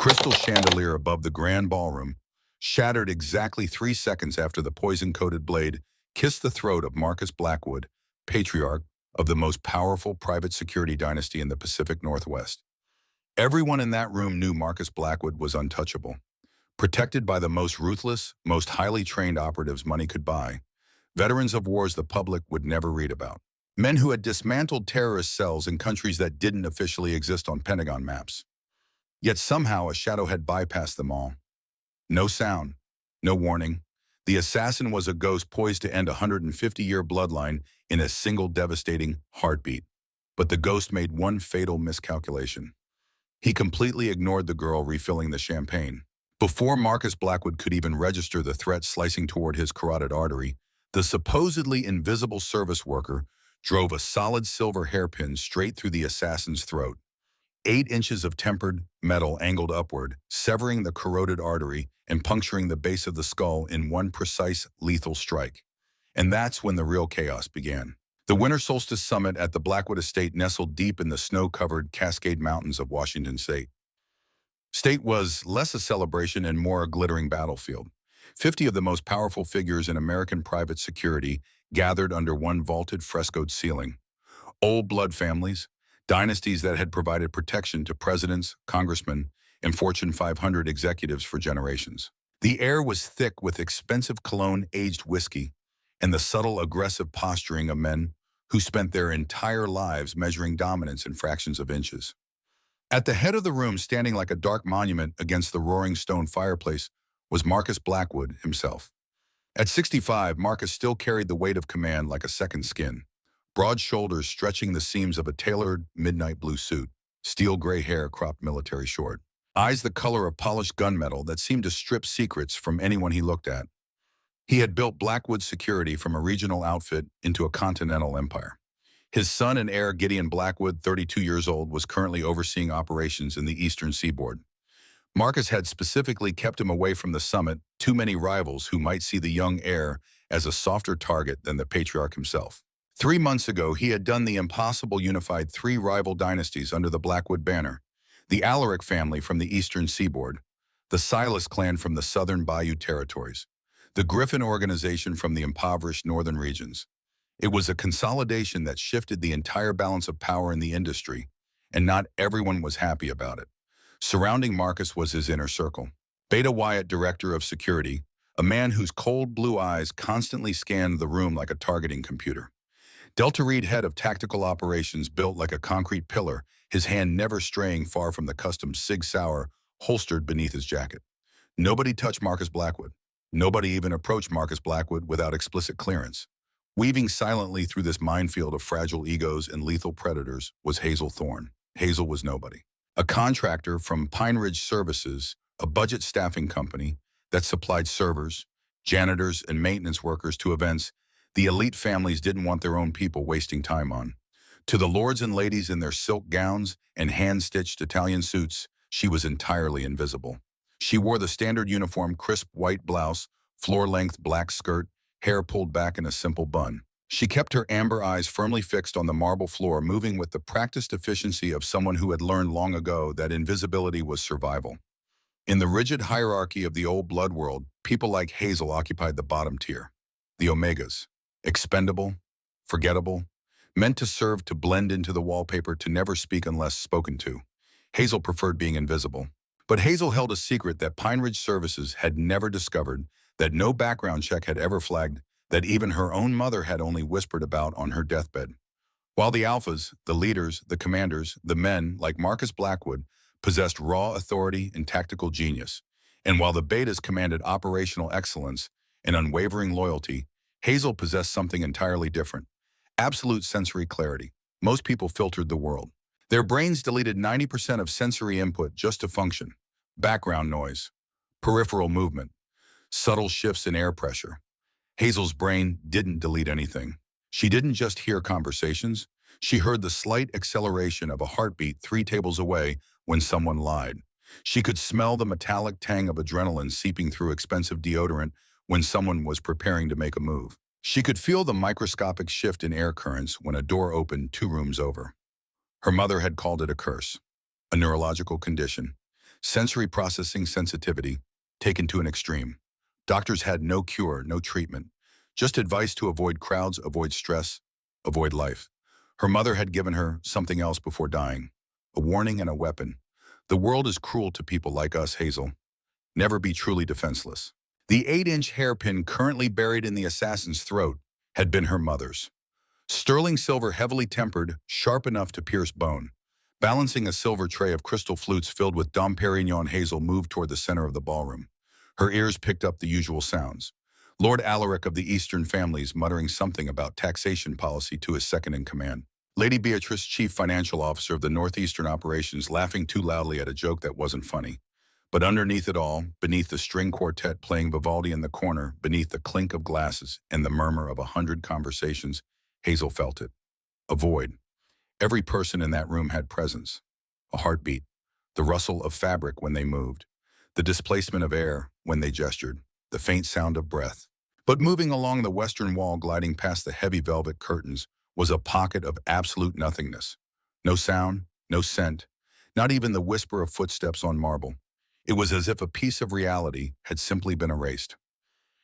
crystal chandelier above the grand ballroom shattered exactly 3 seconds after the poison-coated blade kissed the throat of Marcus Blackwood, patriarch of the most powerful private security dynasty in the Pacific Northwest. Everyone in that room knew Marcus Blackwood was untouchable, protected by the most ruthless, most highly trained operatives money could buy, veterans of wars the public would never read about. Men who had dismantled terrorist cells in countries that didn't officially exist on Pentagon maps. Yet somehow a shadow had bypassed them all. No sound, no warning. The assassin was a ghost poised to end a 150-year bloodline in a single devastating heartbeat. But the ghost made one fatal miscalculation. He completely ignored the girl refilling the champagne. Before Marcus Blackwood could even register the threat slicing toward his carotid artery, the supposedly invisible service worker drove a solid silver hairpin straight through the assassin's throat. 8 inches of tempered metal angled upward, severing the carotid artery and puncturing the base of the skull in one precise, lethal strike. And that's when the real chaos began. The Winter Solstice Summit at the Blackwood Estate nestled deep in the snow-covered Cascade Mountains of Washington State. State was less a celebration and more a glittering battlefield. 50 of the most powerful figures in American private security gathered under one vaulted frescoed ceiling. Old blood families, dynasties that had provided protection to presidents, congressmen, and Fortune 500 executives for generations. The air was thick with expensive cologne-aged whiskey and the subtle, aggressive posturing of men who spent their entire lives measuring dominance in fractions of inches. At the head of the room, standing like a dark monument against the roaring stone fireplace, was Marcus Blackwood himself. At 65, Marcus still carried the weight of command like a second skin. Broad shoulders stretching the seams of a tailored midnight blue suit, steel gray hair cropped military short. Eyes the color of polished gunmetal that seemed to strip secrets from anyone he looked at. He had built Blackwood Security from a regional outfit into a continental empire. His son and heir, Gideon Blackwood, 32 years old, was currently overseeing operations in the eastern seaboard. Marcus had specifically kept him away from the summit, too many rivals who might see the young heir as a softer target than the patriarch himself. 3 months ago, he had done the impossible, unified 3 rival dynasties under the Blackwood banner: the Alaric family from the eastern seaboard, the Silas clan from the southern Bayou territories, the Griffin organization from the impoverished northern regions. It was a consolidation that shifted the entire balance of power in the industry, and not everyone was happy about it. Surrounding Marcus was his inner circle. Beta Wyatt, director of security, a man whose cold blue eyes constantly scanned the room like a targeting computer. Delta Reed, head of tactical operations, built like a concrete pillar, his hand never straying far from the custom Sig Sauer holstered beneath his jacket. Nobody touched Marcus Blackwood. Nobody even approached Marcus Blackwood without explicit clearance. Weaving silently through this minefield of fragile egos and lethal predators was Hazel Thorne. Hazel was nobody. A contractor from Pine Ridge Services, a budget staffing company that supplied servers, janitors, and maintenance workers to events the elite families didn't want their own people wasting time on. To the lords and ladies in their silk gowns and hand-stitched Italian suits, she was entirely invisible. She wore the standard uniform, crisp white blouse, floor-length black skirt, hair pulled back in a simple bun. She kept her amber eyes firmly fixed on the marble floor, moving with the practiced efficiency of someone who had learned long ago that invisibility was survival. In the rigid hierarchy of the old blood world, people like Hazel occupied the bottom tier. The Omegas. Expendable, forgettable, meant to serve to blend into the wallpaper, to never speak unless spoken to. Hazel preferred being invisible. But Hazel held a secret that Pine Ridge Services had never discovered, that no background check had ever flagged, that even her own mother had only whispered about on her deathbed. While the alphas, the leaders, the commanders, the men, like Marcus Blackwood, possessed raw authority and tactical genius, and while the betas commanded operational excellence and unwavering loyalty, Hazel possessed something entirely different: absolute sensory clarity. Most people filtered the world. Their brains deleted 90% of sensory input just to function. Background noise, peripheral movement, subtle shifts in air pressure. Hazel's brain didn't delete anything. She didn't just hear conversations. She heard the slight acceleration of a heartbeat 3 tables away when someone lied. She could smell the metallic tang of adrenaline seeping through expensive deodorant when someone was preparing to make a move. She could feel the microscopic shift in air currents when a door opened 2 rooms over. Her mother had called it a curse, a neurological condition. Sensory processing sensitivity taken to an extreme. Doctors had no cure, no treatment, just advice to avoid crowds, avoid stress, avoid life. Her mother had given her something else before dying, a warning and a weapon. The world is cruel to people like us, Hazel. Never be truly defenseless. The 8-inch hairpin currently buried in the assassin's throat had been her mother's. Sterling silver heavily tempered, sharp enough to pierce bone. Balancing a silver tray of crystal flutes filled with Dom Perignon, Hazel moved toward the center of the ballroom. Her ears picked up the usual sounds. Lord Alaric of the Eastern families muttering something about taxation policy to his second-in-command. Lady Beatrice, chief financial officer of the Northeastern operations, laughing too loudly at a joke that wasn't funny. But underneath it all, beneath the string quartet playing Vivaldi in the corner, beneath the clink of glasses and the murmur of 100 conversations, Hazel felt it. A void. Every person in that room had presence. A heartbeat. The rustle of fabric when they moved. The displacement of air when they gestured. The faint sound of breath. But moving along the western wall, gliding past the heavy velvet curtains, was a pocket of absolute nothingness. No sound, no scent, not even the whisper of footsteps on marble. It was as if a piece of reality had simply been erased.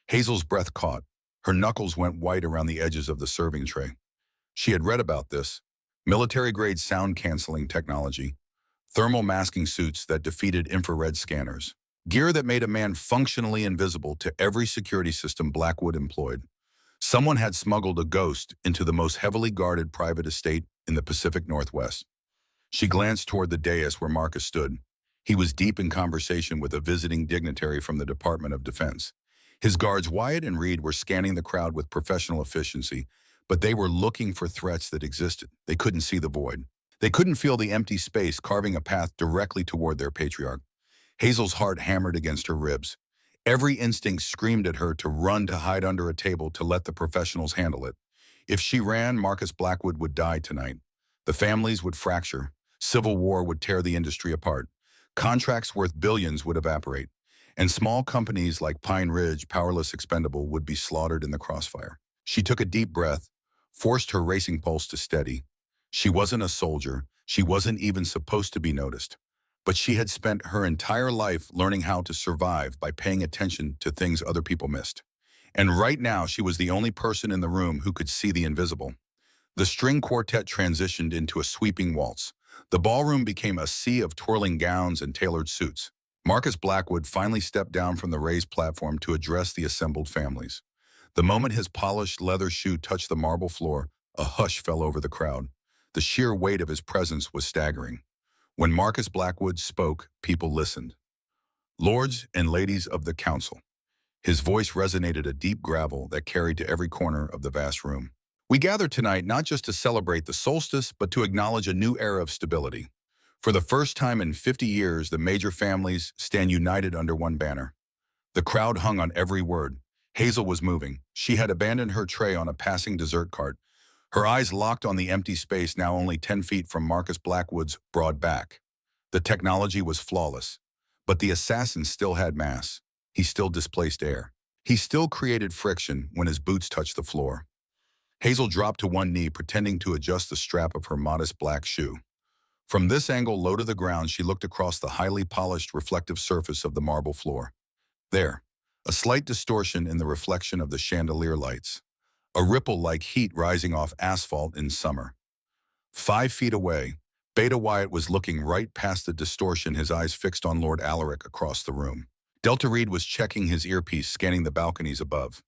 Hazel's breath caught. Her knuckles went white around the edges of the serving tray. She had read about this. Military-grade sound-canceling technology. Thermal masking suits that defeated infrared scanners. Gear that made a man functionally invisible to every security system Blackwood employed. Someone had smuggled a ghost into the most heavily guarded private estate in the Pacific Northwest. She glanced toward the dais where Marcus stood. He was deep in conversation with a visiting dignitary from the Department of Defense. His guards, Wyatt and Reed, were scanning the crowd with professional efficiency, but they were looking for threats that existed. They couldn't see the void. They couldn't feel the empty space carving a path directly toward their patriarch. Hazel's heart hammered against her ribs. Every instinct screamed at her to run, to hide under a table, to let the professionals handle it. If she ran, Marcus Blackwood would die tonight. The families would fracture. Civil war would tear the industry apart. Contracts worth billions would evaporate. And small companies like Pine Ridge, powerless, expendable, would be slaughtered in the crossfire. She took a deep breath, forced her racing pulse to steady. She wasn't a soldier. She wasn't even supposed to be noticed. But she had spent her entire life learning how to survive by paying attention to things other people missed. And right now, she was the only person in the room who could see the invisible. The string quartet transitioned into a sweeping waltz. The ballroom became a sea of twirling gowns and tailored suits. Marcus Blackwood finally stepped down from the raised platform to address the assembled families. The moment his polished leather shoe touched the marble floor, a hush fell over the crowd. The sheer weight of his presence was staggering. When Marcus Blackwood spoke, people listened. Lords and ladies of the council. His voice resonated a deep gravel that carried to every corner of the vast room. We gather tonight not just to celebrate the solstice, but to acknowledge a new era of stability. For the first time in 50 years, the major families stand united under one banner. The crowd hung on every word. Hazel was moving. She had abandoned her tray on a passing dessert cart. Her eyes locked on the empty space now only 10 feet from Marcus Blackwood's broad back. The technology was flawless, but the assassin still had mass. He still displaced air. He still created friction when his boots touched the floor. Hazel dropped to one knee, pretending to adjust the strap of her modest black shoe. From this angle, low to the ground, she looked across the highly polished, reflective surface of the marble floor. There, a slight distortion in the reflection of the chandelier lights. A ripple like heat rising off asphalt in summer. 5 feet away, Beta Wyatt was looking right past the distortion, his eyes fixed on Lord Alaric across the room. Delta Reed was checking his earpiece, scanning the balconies above.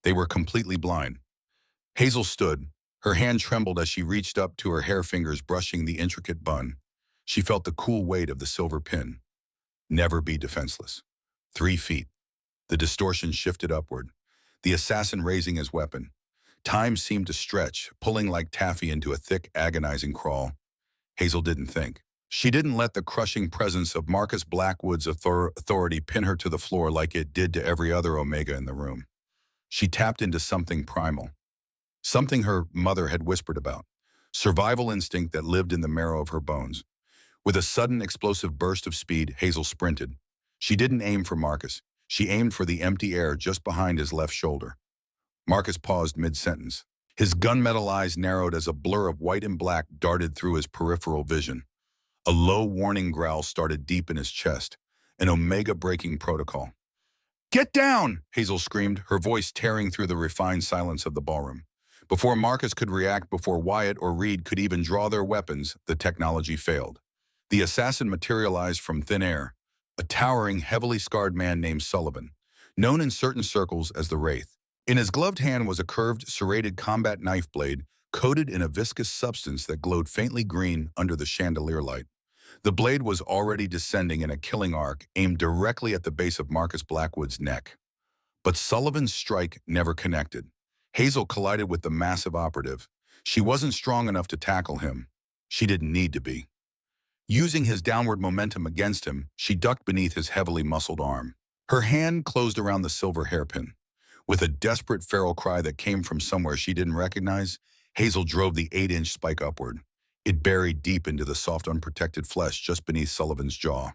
They were completely blind. Hazel stood. Her hand trembled as she reached up to her hair fingers, brushing the intricate bun. She felt the cool weight of the silver pin. Never be defenseless. 3 feet. The distortion shifted upward, the assassin raising his weapon. Time seemed to stretch, pulling like taffy into a thick, agonizing crawl. Hazel didn't think. She didn't let the crushing presence of Marcus Blackwood's authority pin her to the floor like it did to every other Omega in the room. She tapped into something primal. Something her mother had whispered about. Survival instinct that lived in the marrow of her bones. With a sudden explosive burst of speed, Hazel sprinted. She didn't aim for Marcus. She aimed for the empty air just behind his left shoulder. Marcus paused mid-sentence. His gunmetal eyes narrowed as a blur of white and black darted through his peripheral vision. A low warning growl started deep in his chest, an Omega-breaking protocol. "Get down!" Hazel screamed, her voice tearing through the refined silence of the ballroom. Before Marcus could react, before Wyatt or Reed could even draw their weapons, the technology failed. The assassin materialized from thin air, a towering, heavily scarred man named Sullivan, known in certain circles as the Wraith. In his gloved hand was a curved, serrated combat knife blade coated in a viscous substance that glowed faintly green under the chandelier light. The blade was already descending in a killing arc aimed directly at the base of Marcus Blackwood's neck. But Sullivan's strike never connected. Hazel collided with the massive operative. She wasn't strong enough to tackle him. She didn't need to be. Using his downward momentum against him, she ducked beneath his heavily muscled arm. Her hand closed around the silver hairpin. With a desperate feral cry that came from somewhere she didn't recognize, Hazel drove the 8-inch spike upward. It buried deep into the soft, unprotected flesh just beneath Sullivan's jaw.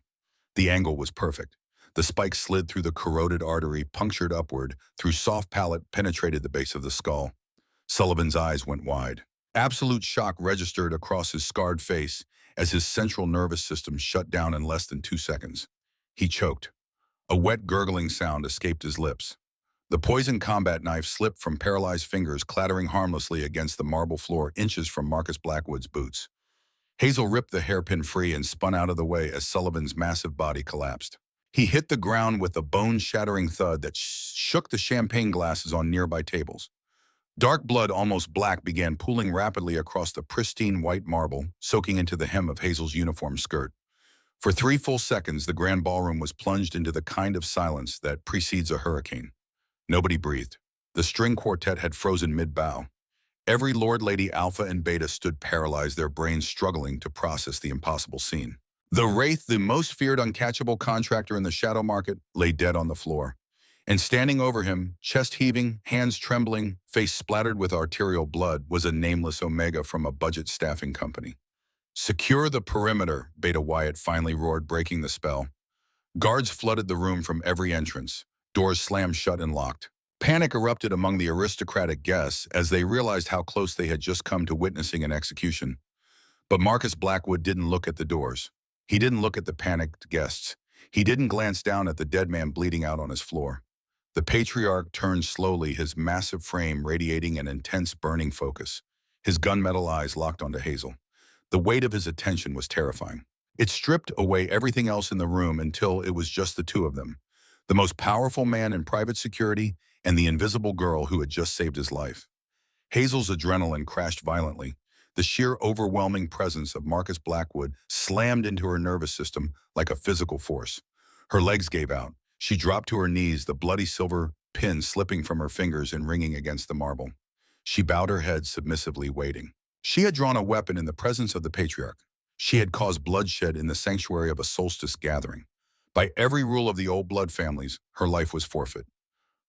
The angle was perfect. The spike slid through the corroded artery, punctured upward, through soft palate, penetrated the base of the skull. Sullivan's eyes went wide. Absolute shock registered across his scarred face as his central nervous system shut down in less than 2 seconds. He choked. A wet, gurgling sound escaped his lips. The poison combat knife slipped from paralyzed fingers, clattering harmlessly against the marble floor inches from Marcus Blackwood's boots. Hazel ripped the hairpin free and spun out of the way as Sullivan's massive body collapsed. He hit the ground with a bone-shattering thud that shook the champagne glasses on nearby tables. Dark blood, almost black, began pooling rapidly across the pristine white marble, soaking into the hem of Hazel's uniform skirt. For 3 full seconds, the grand ballroom was plunged into the kind of silence that precedes a hurricane. Nobody breathed. The string quartet had frozen mid-bow. Every Lord, Lady, Alpha, and Beta stood paralyzed, their brains struggling to process the impossible scene. The Wraith, the most feared uncatchable contractor in the shadow market, lay dead on the floor. And standing over him, chest heaving, hands trembling, face splattered with arterial blood, was a nameless Omega from a budget staffing company. "Secure the perimeter," Beta Wyatt finally roared, breaking the spell. Guards flooded the room from every entrance. Doors slammed shut and locked. Panic erupted among the aristocratic guests as they realized how close they had just come to witnessing an execution. But Marcus Blackwood didn't look at the doors. He didn't look at the panicked guests. He didn't glance down at the dead man bleeding out on his floor. The patriarch turned slowly, his massive frame radiating an intense, burning focus. His gunmetal eyes locked onto Hazel. The weight of his attention was terrifying. It stripped away everything else in the room until it was just the two of them. The most powerful man in private security and the invisible girl who had just saved his life. Hazel's adrenaline crashed violently. The sheer overwhelming presence of Marcus Blackwood slammed into her nervous system like a physical force. Her legs gave out. She dropped to her knees, the bloody silver pin slipping from her fingers and ringing against the marble. She bowed her head submissively, waiting. She had drawn a weapon in the presence of the patriarch. She had caused bloodshed in the sanctuary of a solstice gathering. By every rule of the old blood families, her life was forfeit.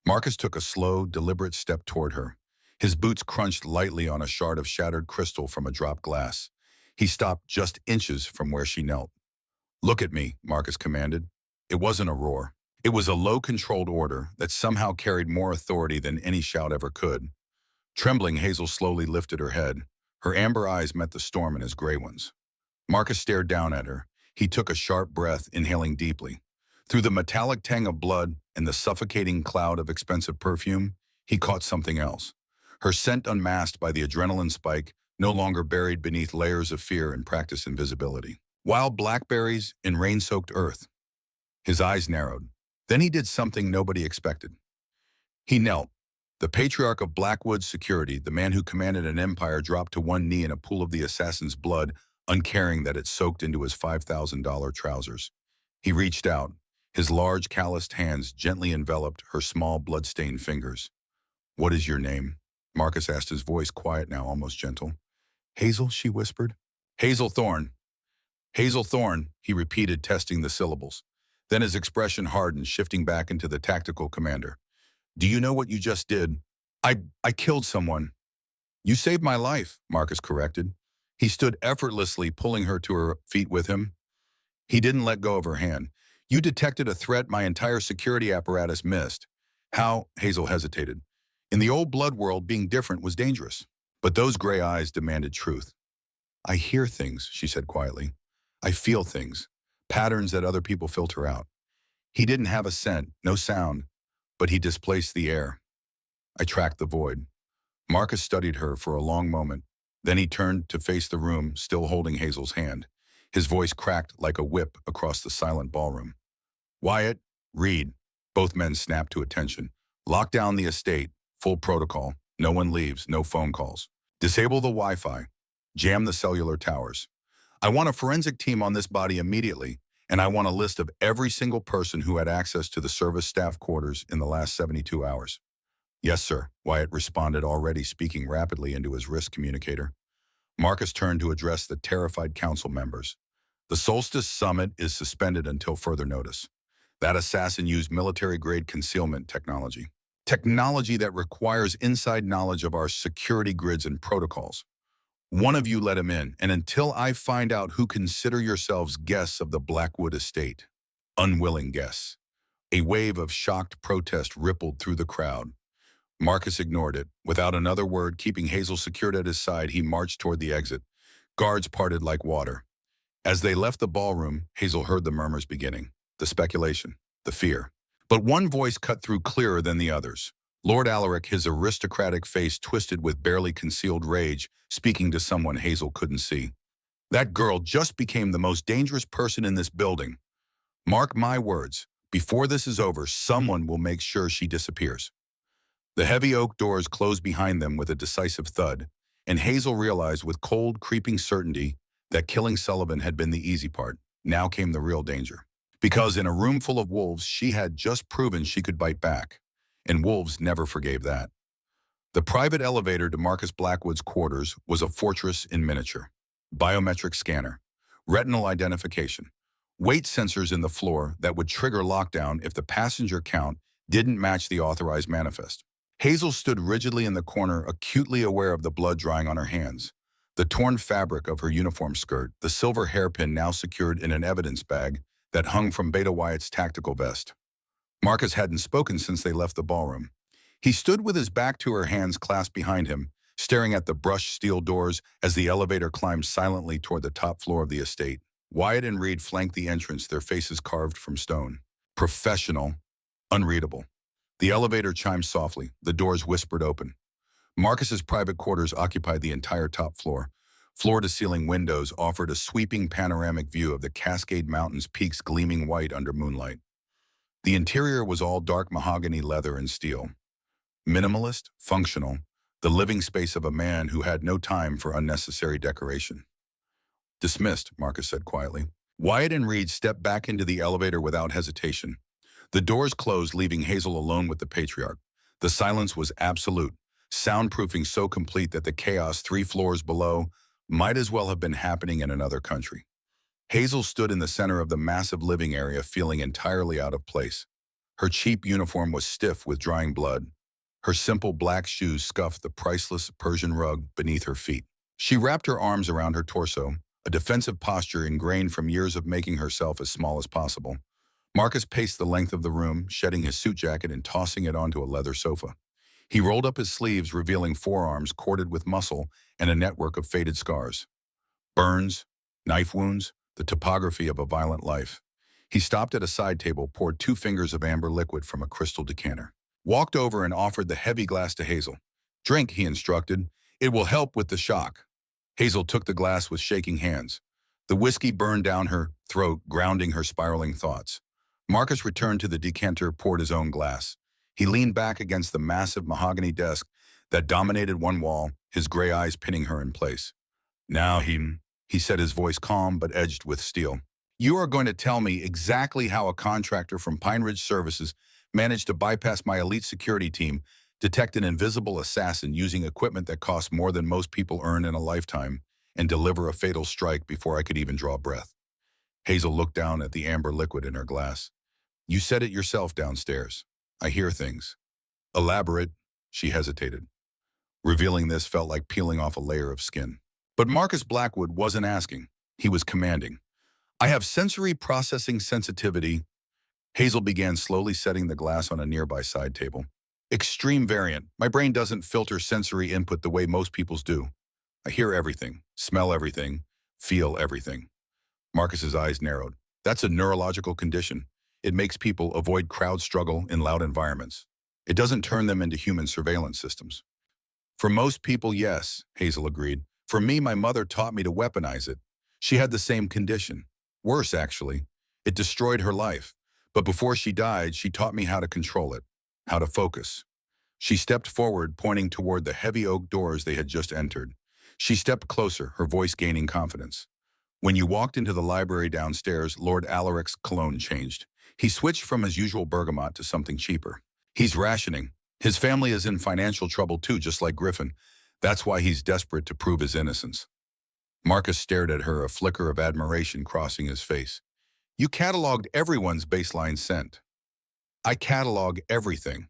Marcus took a slow, deliberate step toward her. His boots crunched lightly on a shard of shattered crystal from a dropped glass. He stopped just inches from where she knelt. "Look at me," Marcus commanded. It wasn't a roar. It was a low, controlled order that somehow carried more authority than any shout ever could. Trembling, Hazel slowly lifted her head. Her amber eyes met the storm in his gray ones. Marcus stared down at her. He took a sharp breath, inhaling deeply. Through the metallic tang of blood and the suffocating cloud of expensive perfume, he caught something else. Her scent unmasked by the adrenaline spike, no longer buried beneath layers of fear and practiced invisibility. Wild blackberries in rain-soaked earth. His eyes narrowed. Then he did something nobody expected. He knelt. The patriarch of Blackwood's security, the man who commanded an empire, dropped to one knee in a pool of the assassin's blood, uncaring that it soaked into his $5,000 trousers. He reached out. His large, calloused hands gently enveloped her small, blood-stained fingers. "What is your name?" Marcus asked, his voice quiet now, almost gentle. "Hazel," she whispered. "Hazel Thorne." "Hazel Thorne," he repeated, testing the syllables. Then his expression hardened, shifting back into the tactical commander. "Do you know what you just did?" I killed someone." "You saved my life," Marcus corrected. He stood effortlessly, pulling her to her feet with him. He didn't let go of her hand. "You detected a threat my entire security apparatus missed." "How?" Hazel hesitated. In the old blood world, being different was dangerous. But those gray eyes demanded truth. "I hear things," she said quietly. I feel things, patterns that other people filter out. He didn't have a scent, no sound, but he displaced the air. I tracked the void. Marcus studied her for a long moment. Then he turned to face the room, still holding Hazel's hand. His voice cracked like a whip across the silent ballroom. Wyatt, Reed. Both men snapped to attention. Lock down the estate. Full protocol. No one leaves. No phone calls. Disable the Wi-Fi. Jam the cellular towers. I want a forensic team on this body immediately, and I want a list of every single person who had access to the service staff quarters in the last 72 hours. Yes, sir, Wyatt responded, already speaking rapidly into his wrist communicator. Marcus turned to address the terrified council members. The Solstice Summit is suspended until further notice. That assassin used military-grade concealment technology. Technology that requires inside knowledge of our security grids and protocols. One of you let him in, and until I find out who, consider yourselves guests of the Blackwood estate. Unwilling guests. A wave of shocked protest rippled through the crowd. Marcus ignored it. Without another word, keeping Hazel secured at his side, he marched toward the exit. Guards parted like water. As they left the ballroom, Hazel heard the murmurs beginning, the speculation, the fear. But one voice cut through clearer than the others. Lord Alaric, his aristocratic face twisted with barely concealed rage, speaking to someone Hazel couldn't see. That girl just became the most dangerous person in this building. Mark my words, before this is over, someone will make sure she disappears. The heavy oak doors closed behind them with a decisive thud, and Hazel realized with cold, creeping certainty that killing Sullivan had been the easy part. Now came the real danger. Because in a room full of wolves, she had just proven she could bite back, and wolves never forgave that. The private elevator to Marcus Blackwood's quarters was a fortress in miniature. Biometric scanner, retinal identification, weight sensors in the floor that would trigger lockdown if the passenger count didn't match the authorized manifest. Hazel stood rigidly in the corner, acutely aware of the blood drying on her hands. The torn fabric of her uniform skirt, the silver hairpin now secured in an evidence bag that hung from Beta Wyatt's tactical vest. Marcus hadn't spoken since they left the ballroom. He stood with his back to her, hands clasped behind him, staring at the brushed steel doors as the elevator climbed silently toward the top floor of the estate. Wyatt and Reed flanked the entrance, their faces carved from stone. Professional, unreadable. The elevator chimed softly. The doors whispered open. Marcus's private quarters occupied the entire top floor. Floor-to-ceiling windows offered a sweeping panoramic view of the Cascade Mountains' peaks gleaming white under moonlight. The interior was all dark mahogany, leather, and steel. Minimalist, functional, the living space of a man who had no time for unnecessary decoration. Dismissed, Marcus said quietly. Wyatt and Reed stepped back into the elevator without hesitation. The doors closed, leaving Hazel alone with the patriarch. The silence was absolute, soundproofing so complete that the chaos 3 floors below might as well have been happening in another country. Hazel stood in the center of the massive living area, feeling entirely out of place. Her cheap uniform was stiff with drying blood. Her simple black shoes scuffed the priceless Persian rug beneath her feet. She wrapped her arms around her torso, a defensive posture ingrained from years of making herself as small as possible. Marcus paced the length of the room, shedding his suit jacket and tossing it onto a leather sofa. He rolled up his sleeves, revealing forearms corded with muscle and a network of faded scars. Burns, knife wounds, the topography of a violent life. He stopped at a side table, poured 2 fingers of amber liquid from a crystal decanter. Walked over and offered the heavy glass to Hazel. Drink, he instructed. It will help with the shock. Hazel took the glass with shaking hands. The whiskey burned down her throat, grounding her spiraling thoughts. Marcus returned to the decanter, poured his own glass. He leaned back against the massive mahogany desk that dominated one wall, his gray eyes pinning her in place. Now he said, his voice calm but edged with steel. You are going to tell me exactly how a contractor from Pine Ridge Services managed to bypass my elite security team, detect an invisible assassin using equipment that costs more than most people earn in a lifetime, and deliver a fatal strike before I could even draw breath. Hazel looked down at the amber liquid in her glass. You said it yourself downstairs. I hear things. Elaborate, she hesitated. Revealing this felt like peeling off a layer of skin. But Marcus Blackwood wasn't asking. He was commanding. I have sensory processing sensitivity. Hazel began slowly setting the glass on a nearby side table. Extreme variant. My brain doesn't filter sensory input the way most people's do. I hear everything, smell everything, feel everything. Marcus's eyes narrowed. That's a neurological condition. It makes people avoid crowd struggle in loud environments. It doesn't turn them into human surveillance systems. For most people, yes, Hazel agreed. For me, my mother taught me to weaponize it. She had the same condition. Worse, actually. It destroyed her life. But before she died, she taught me how to control it, how to focus. She stepped forward, pointing toward the heavy oak doors they had just entered. She stepped closer, her voice gaining confidence. When you walked into the library downstairs, Lord Alaric's cologne changed. He switched from his usual bergamot to something cheaper. He's rationing. His family is in financial trouble too, just like Griffin. That's why he's desperate to prove his innocence. Marcus stared at her, a flicker of admiration crossing his face. You cataloged everyone's baseline scent. I catalog everything.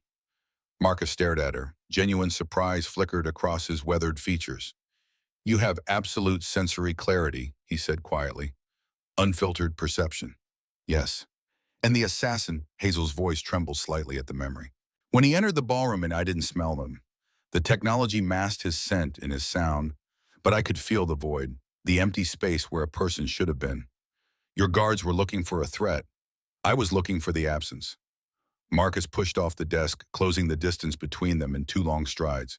Marcus stared at her. Genuine surprise flickered across his weathered features. You have absolute sensory clarity, he said quietly. Unfiltered perception. Yes. And the assassin, Hazel's voice trembled slightly at the memory. When he entered the ballroom and I didn't smell him, the technology masked his scent and his sound, but I could feel the void, the empty space where a person should have been. Your guards were looking for a threat. I was looking for the absence. Marcus pushed off the desk, closing the distance between them in two long strides.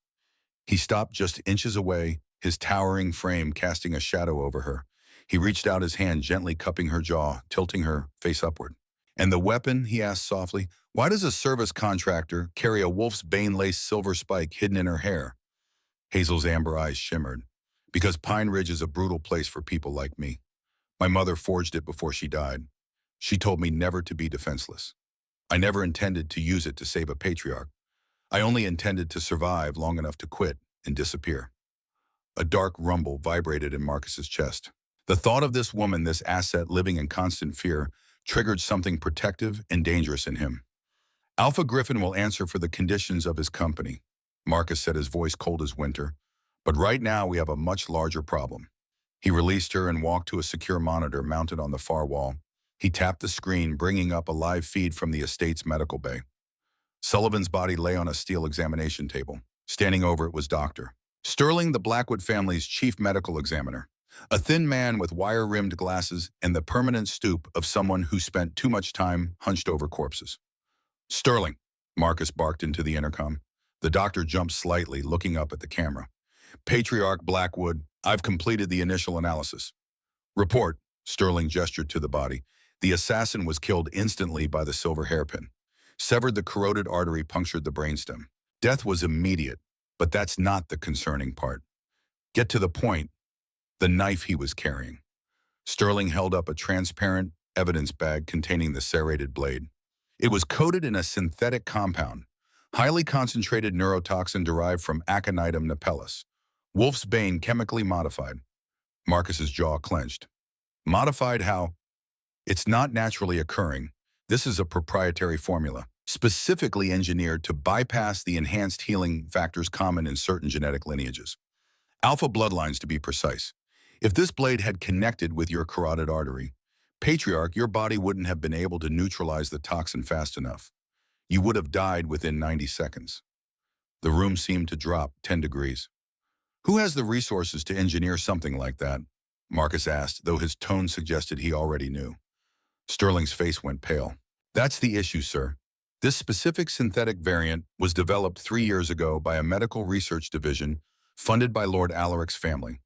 He stopped just inches away, his towering frame casting a shadow over her. He reached out his hand, gently cupping her jaw, tilting her face upward. And the weapon, he asked softly, why does a service contractor carry a wolf's bane-laced silver spike hidden in her hair? Hazel's amber eyes shimmered. Because Pine Ridge is a brutal place for people like me. My mother forged it before she died. She told me never to be defenseless. I never intended to use it to save a patriarch. I only intended to survive long enough to quit and disappear. A dark rumble vibrated in Marcus's chest. The thought of this woman, this asset living in constant fear, triggered something protective and dangerous in him. Alpha Griffin will answer for the conditions of his company, Marcus said, his voice cold as winter. But right now we have a much larger problem. He released her and walked to a secure monitor mounted on the far wall. He tapped the screen, bringing up a live feed from the estate's medical bay. Sullivan's body lay on a steel examination table. Standing over it was Dr. Sterling, the Blackwood family's chief medical examiner. A thin man with wire-rimmed glasses and the permanent stoop of someone who spent too much time hunched over corpses. Sterling, Marcus barked into the intercom. The doctor jumped slightly, looking up at the camera. Patriarch Blackwood, I've completed the initial analysis. Report, Sterling gestured to the body. The assassin was killed instantly by the silver hairpin. Severed the carotid artery, punctured the brainstem. Death was immediate, but that's not the concerning part. Get to the point. The knife he was carrying. Sterling held up a transparent evidence bag containing the serrated blade. It was coated in a synthetic compound, highly concentrated neurotoxin derived from Aconitum napellus. Wolf's bane chemically modified. Marcus's jaw clenched. Modified how? It's not naturally occurring. This is a proprietary formula, specifically engineered to bypass the enhanced healing factors common in certain genetic lineages. Alpha bloodlines, to be precise. If this blade had connected with your carotid artery, Patriarch, your body wouldn't have been able to neutralize the toxin fast enough. You would have died within 90 seconds. The room seemed to drop 10 degrees. Who has the resources to engineer something like that? Marcus asked, though his tone suggested he already knew. Sterling's face went pale. That's the issue, sir. This specific synthetic variant was developed 3 years ago by a medical research division funded by Lord Alaric's family.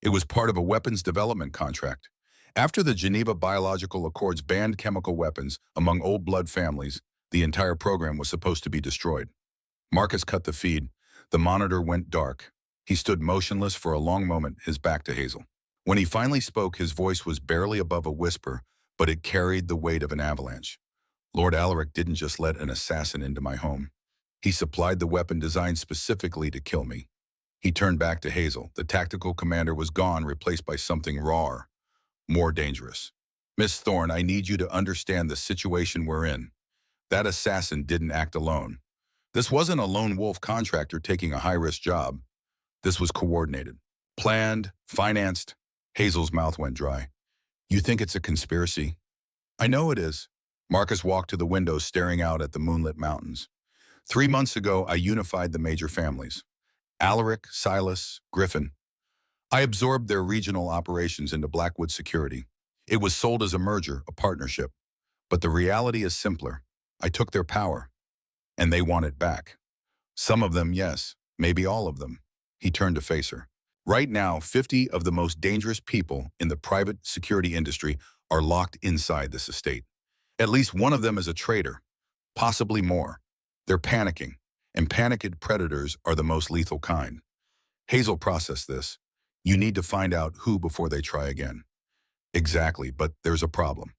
It was part of a weapons development contract. After the Geneva Biological Accords banned chemical weapons among old blood families, the entire program was supposed to be destroyed. Marcus cut the feed. The monitor went dark. He stood motionless for a long moment, his back to Hazel. When he finally spoke, his voice was barely above a whisper, but it carried the weight of an avalanche. Lord Alaric didn't just let an assassin into my home. He supplied the weapon designed specifically to kill me. He turned back to Hazel. The tactical commander was gone, replaced by something rawer, more dangerous. Miss Thorne, I need you to understand the situation we're in. That assassin didn't act alone. This wasn't a lone wolf contractor taking a high-risk job. This was coordinated, planned, financed. Hazel's mouth went dry. You think it's a conspiracy? I know it is. Marcus walked to the window, staring out at the moonlit mountains. 3 months ago, I unified the major families. Alaric, Silas, Griffin. I absorbed their regional operations into Blackwood Security. It was sold as a merger, a partnership. But the reality is simpler. I took their power, and they want it back. Some of them, yes, maybe all of them. He turned to face her. Right now, 50 of the most dangerous people in the private security industry are locked inside this estate. At least one of them is a traitor, possibly more. They're panicking, and panicked predators are the most lethal kind. Hazel processed this. You need to find out who before they try again. Exactly, but there's a problem.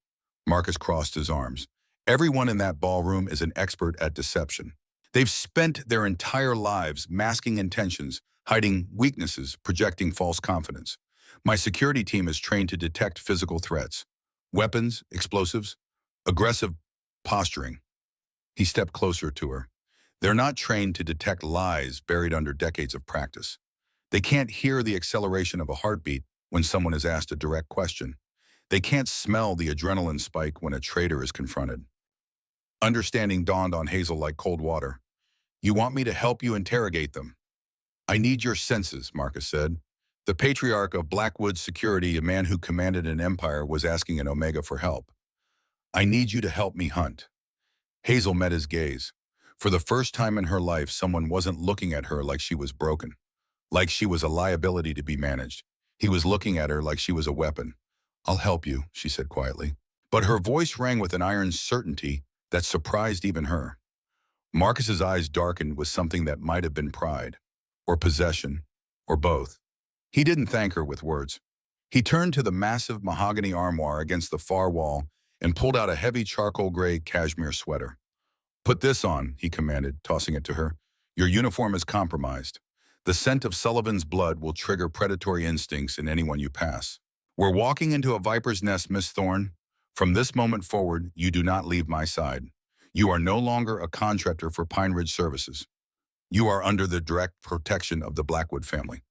Marcus crossed his arms. Everyone in that ballroom is an expert at deception. They've spent their entire lives masking intentions, hiding weaknesses, projecting false confidence. My security team is trained to detect physical threats, weapons, explosives, aggressive posturing. He stepped closer to her. They're not trained to detect lies buried under decades of practice. They can't hear the acceleration of a heartbeat when someone is asked a direct question. They can't smell the adrenaline spike when a traitor is confronted. Understanding dawned on Hazel like cold water. You want me to help you interrogate them? I need your senses, Marcus said. The patriarch of Blackwood Security, a man who commanded an empire, was asking an Omega for help. I need you to help me hunt. Hazel met his gaze. For the first time in her life, someone wasn't looking at her like she was broken, like she was a liability to be managed. He was looking at her like she was a weapon. I'll help you, she said quietly. But her voice rang with an iron certainty that surprised even her. Marcus's eyes darkened with something that might have been pride, or possession, or both. He didn't thank her with words. He turned to the massive mahogany armoire against the far wall and pulled out a heavy charcoal gray cashmere sweater. Put this on, he commanded, tossing it to her. Your uniform is compromised. The scent of Sullivan's blood will trigger predatory instincts in anyone you pass. We're walking into a viper's nest, Miss Thorne. From this moment forward, you do not leave my side. You are no longer a contractor for Pine Ridge Services. You are under the direct protection of the Blackwood family.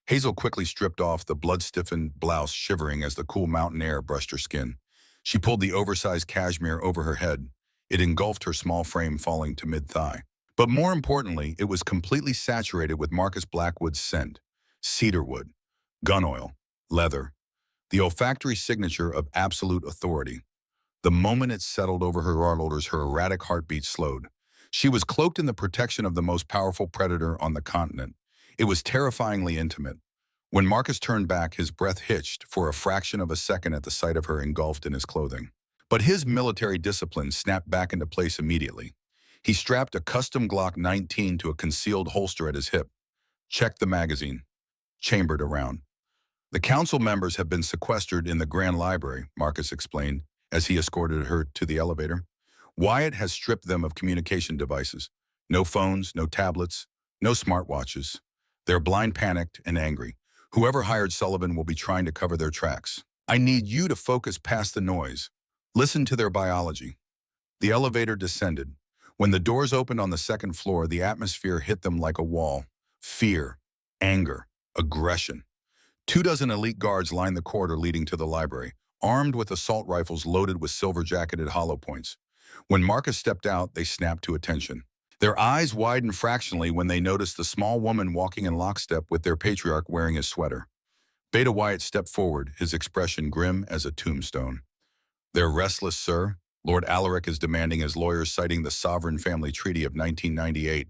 Hazel quickly stripped off the blood-stiffened blouse, shivering as the cool mountain air brushed her skin. She pulled the oversized cashmere over her head. It engulfed her small frame, falling to mid-thigh. But more importantly, it was completely saturated with Marcus Blackwood's scent. Cedarwood, gun oil, leather. The olfactory signature of absolute authority. The moment it settled over her shoulders, her erratic heartbeat slowed. She was cloaked in the protection of the most powerful predator on the continent. It was terrifyingly intimate. When Marcus turned back, his breath hitched for a fraction of a second at the sight of her engulfed in his clothing. But his military discipline snapped back into place immediately. He strapped a custom Glock 19 to a concealed holster at his hip. Checked the magazine. Chambered around. The council members have been sequestered in the Grand Library, Marcus explained as he escorted her to the elevator. Wyatt has stripped them of communication devices. No phones, no tablets, no smartwatches. They're blind, panicked, and angry. Whoever hired Sullivan will be trying to cover their tracks. I need you to focus past the noise. Listen to their biology. The elevator descended. When the doors opened on the second floor, the atmosphere hit them like a wall. Fear, anger, aggression. 24 elite guards lined the corridor leading to the library, armed with assault rifles loaded with silver-jacketed hollow points. When Marcus stepped out, they snapped to attention. Their eyes widened fractionally when they noticed the small woman walking in lockstep with their patriarch wearing his sweater. Beta Wyatt stepped forward, his expression grim as a tombstone. They're restless, sir. Lord Alaric is demanding his lawyers, citing the Sovereign Family Treaty of 1998.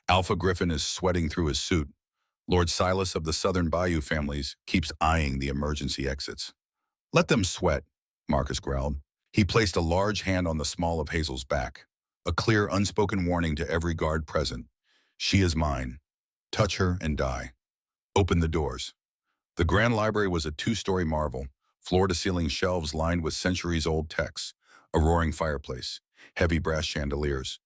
Alpha Griffin is sweating through his suit. Lord Silas of the Southern Bayou families keeps eyeing the emergency exits. Let them sweat, Marcus growled. He placed a large hand on the small of Hazel's back, a clear, unspoken warning to every guard present. She is mine. Touch her and die. Open the doors. The Grand Library was a two-story marvel, floor-to-ceiling shelves lined with centuries-old texts, a roaring fireplace, heavy brass chandeliers.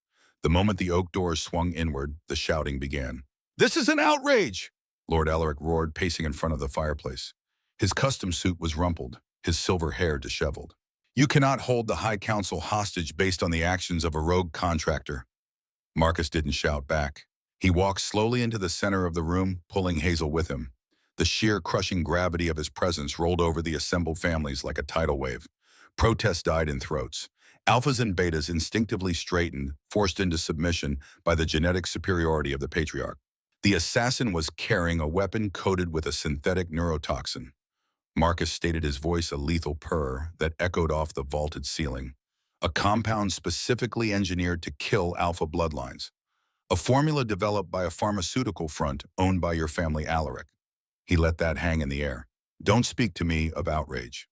The moment the oak doors swung inward, the shouting began. This is an outrage! Lord Alaric roared, pacing in front of the fireplace. His custom suit was rumpled, his silver hair disheveled. You cannot hold the High Council hostage based on the actions of a rogue contractor. Marcus didn't shout back. He walked slowly into the center of the room, pulling Hazel with him. The sheer crushing gravity of his presence rolled over the assembled families like a tidal wave. Protest died in throats. Alphas and betas instinctively straightened, forced into submission by the genetic superiority of the patriarch. The assassin was carrying a weapon coated with a synthetic neurotoxin. Marcus stated, his voice a lethal purr that echoed off the vaulted ceiling. A compound specifically engineered to kill alpha bloodlines. A formula developed by a pharmaceutical front owned by your family Alaric. He let that hang in the air. Don't speak to me of outrage.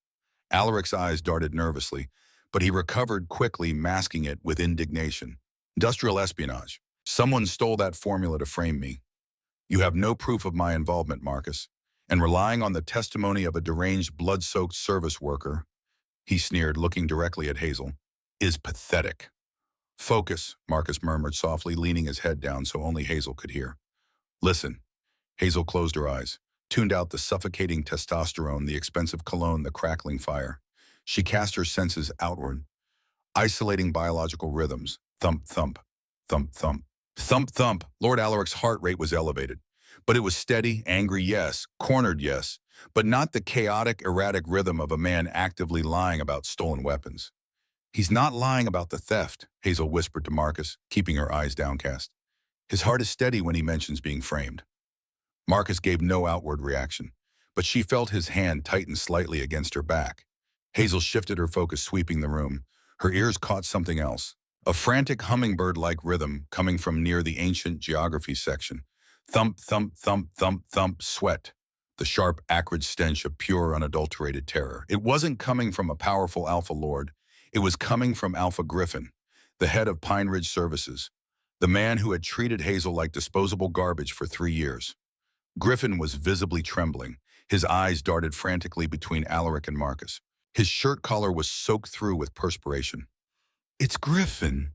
Alaric's eyes darted nervously, but he recovered quickly, masking it with indignation. Industrial espionage. Someone stole that formula to frame me. You have no proof of my involvement, Marcus. And relying on the testimony of a deranged, blood-soaked service worker, he sneered, looking directly at Hazel, is pathetic. Focus, Marcus murmured softly, leaning his head down so only Hazel could hear. Listen. Hazel closed her eyes, tuned out the suffocating testosterone, the expensive cologne, the crackling fire. She cast her senses outward, isolating biological rhythms. Thump, thump, thump, thump. Thump, thump. Lord Alaric's heart rate was elevated. But it was steady, angry, yes, cornered, yes, but not the chaotic, erratic rhythm of a man actively lying about stolen weapons. He's not lying about the theft, Hazel whispered to Marcus, keeping her eyes downcast. His heart is steady when he mentions being framed. Marcus gave no outward reaction, but she felt his hand tighten slightly against her back. Hazel shifted her focus, sweeping the room. Her ears caught something else, a frantic hummingbird-like rhythm coming from near the ancient geography section. Thump, thump, thump, thump, thump, sweat. The sharp, acrid stench of pure, unadulterated terror. It wasn't coming from a powerful Alpha Lord. It was coming from Alpha Griffin, the head of Pine Ridge Services, the man who had treated Hazel like disposable garbage for 3 years. Griffin was visibly trembling. His eyes darted frantically between Alaric and Marcus. His shirt collar was soaked through with perspiration. It's Griffin,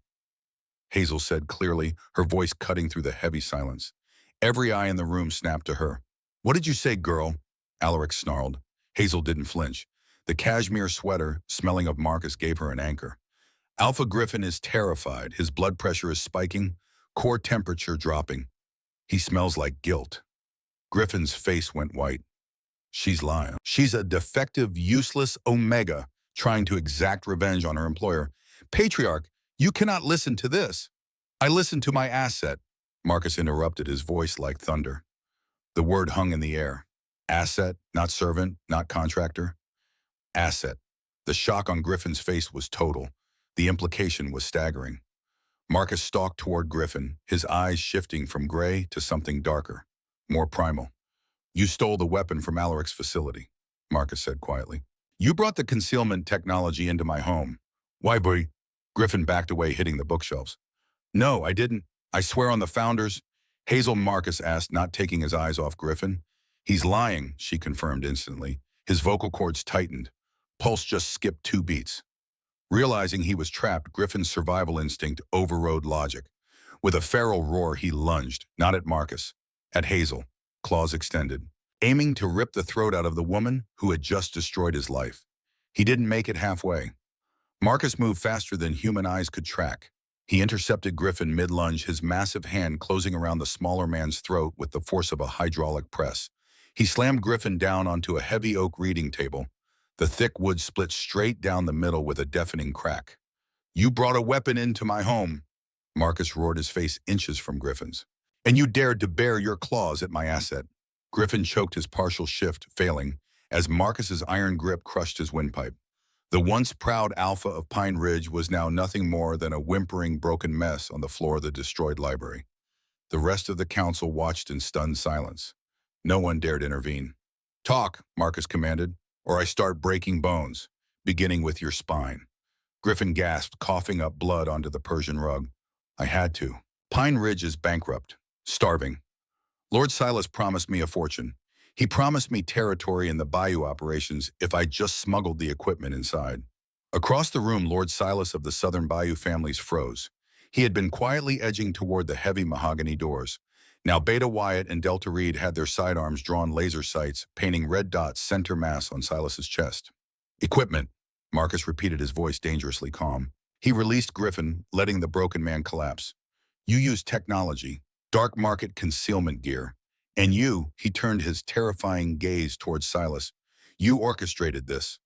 Hazel said clearly, her voice cutting through the heavy silence. Every eye in the room snapped to her. What did you say, girl? Alaric snarled. Hazel didn't flinch. The cashmere sweater, smelling of Marcus, gave her an anchor. Alpha Griffin is terrified. His blood pressure is spiking, core temperature dropping. He smells like guilt. Griffin's face went white. She's lying. She's a defective, useless Omega trying to exact revenge on her employer. Patriarch, you cannot listen to this. I listen to my asset. Marcus interrupted, his voice like thunder. The word hung in the air. Asset, not servant, not contractor. Asset. The shock on Griffin's face was total. The implication was staggering. Marcus stalked toward Griffin, his eyes shifting from gray to something darker, more primal. You stole the weapon from Alaric's facility, Marcus said quietly. You brought the concealment technology into my home. Why, boy? Griffin backed away, hitting the bookshelves. No, I didn't. I swear on the founders. Hazel, Marcus asked, not taking his eyes off Griffin. He's lying, she confirmed instantly. His vocal cords tightened. Pulse just skipped 2 beats. Realizing he was trapped, Griffin's survival instinct overrode logic. With a feral roar, he lunged, not at Marcus, at Hazel, claws extended, aiming to rip the throat out of the woman who had just destroyed his life. He didn't make it halfway. Marcus moved faster than human eyes could track. He intercepted Griffin mid-lunge, his massive hand closing around the smaller man's throat with the force of a hydraulic press. He slammed Griffin down onto a heavy oak reading table. The thick wood split straight down the middle with a deafening crack. You brought a weapon into my home, Marcus roared, his face inches from Griffin's. And you dared to bare your claws at my asset. Griffin choked, his partial shift failing, as Marcus's iron grip crushed his windpipe. The once proud Alpha of Pine Ridge was now nothing more than a whimpering, broken mess on the floor of the destroyed library. The rest of the council watched in stunned silence. No one dared intervene. Talk, Marcus commanded, or I start breaking bones, beginning with your spine. Griffin gasped, coughing up blood onto the Persian rug. I had to. Pine Ridge is bankrupt, starving. Lord Silas promised me a fortune. He promised me territory in the bayou operations if I just smuggled the equipment inside. Across the room, Lord Silas of the Southern Bayou families froze. He had been quietly edging toward the heavy mahogany doors. Now Beta Wyatt and Delta Reed had their sidearms drawn laser sights, painting red dots center mass on Silas's chest. Equipment, Marcus repeated, his voice dangerously calm. He released Griffin, letting the broken man collapse. You used technology, dark market concealment gear. And you, he turned his terrifying gaze towards Silas. You orchestrated this.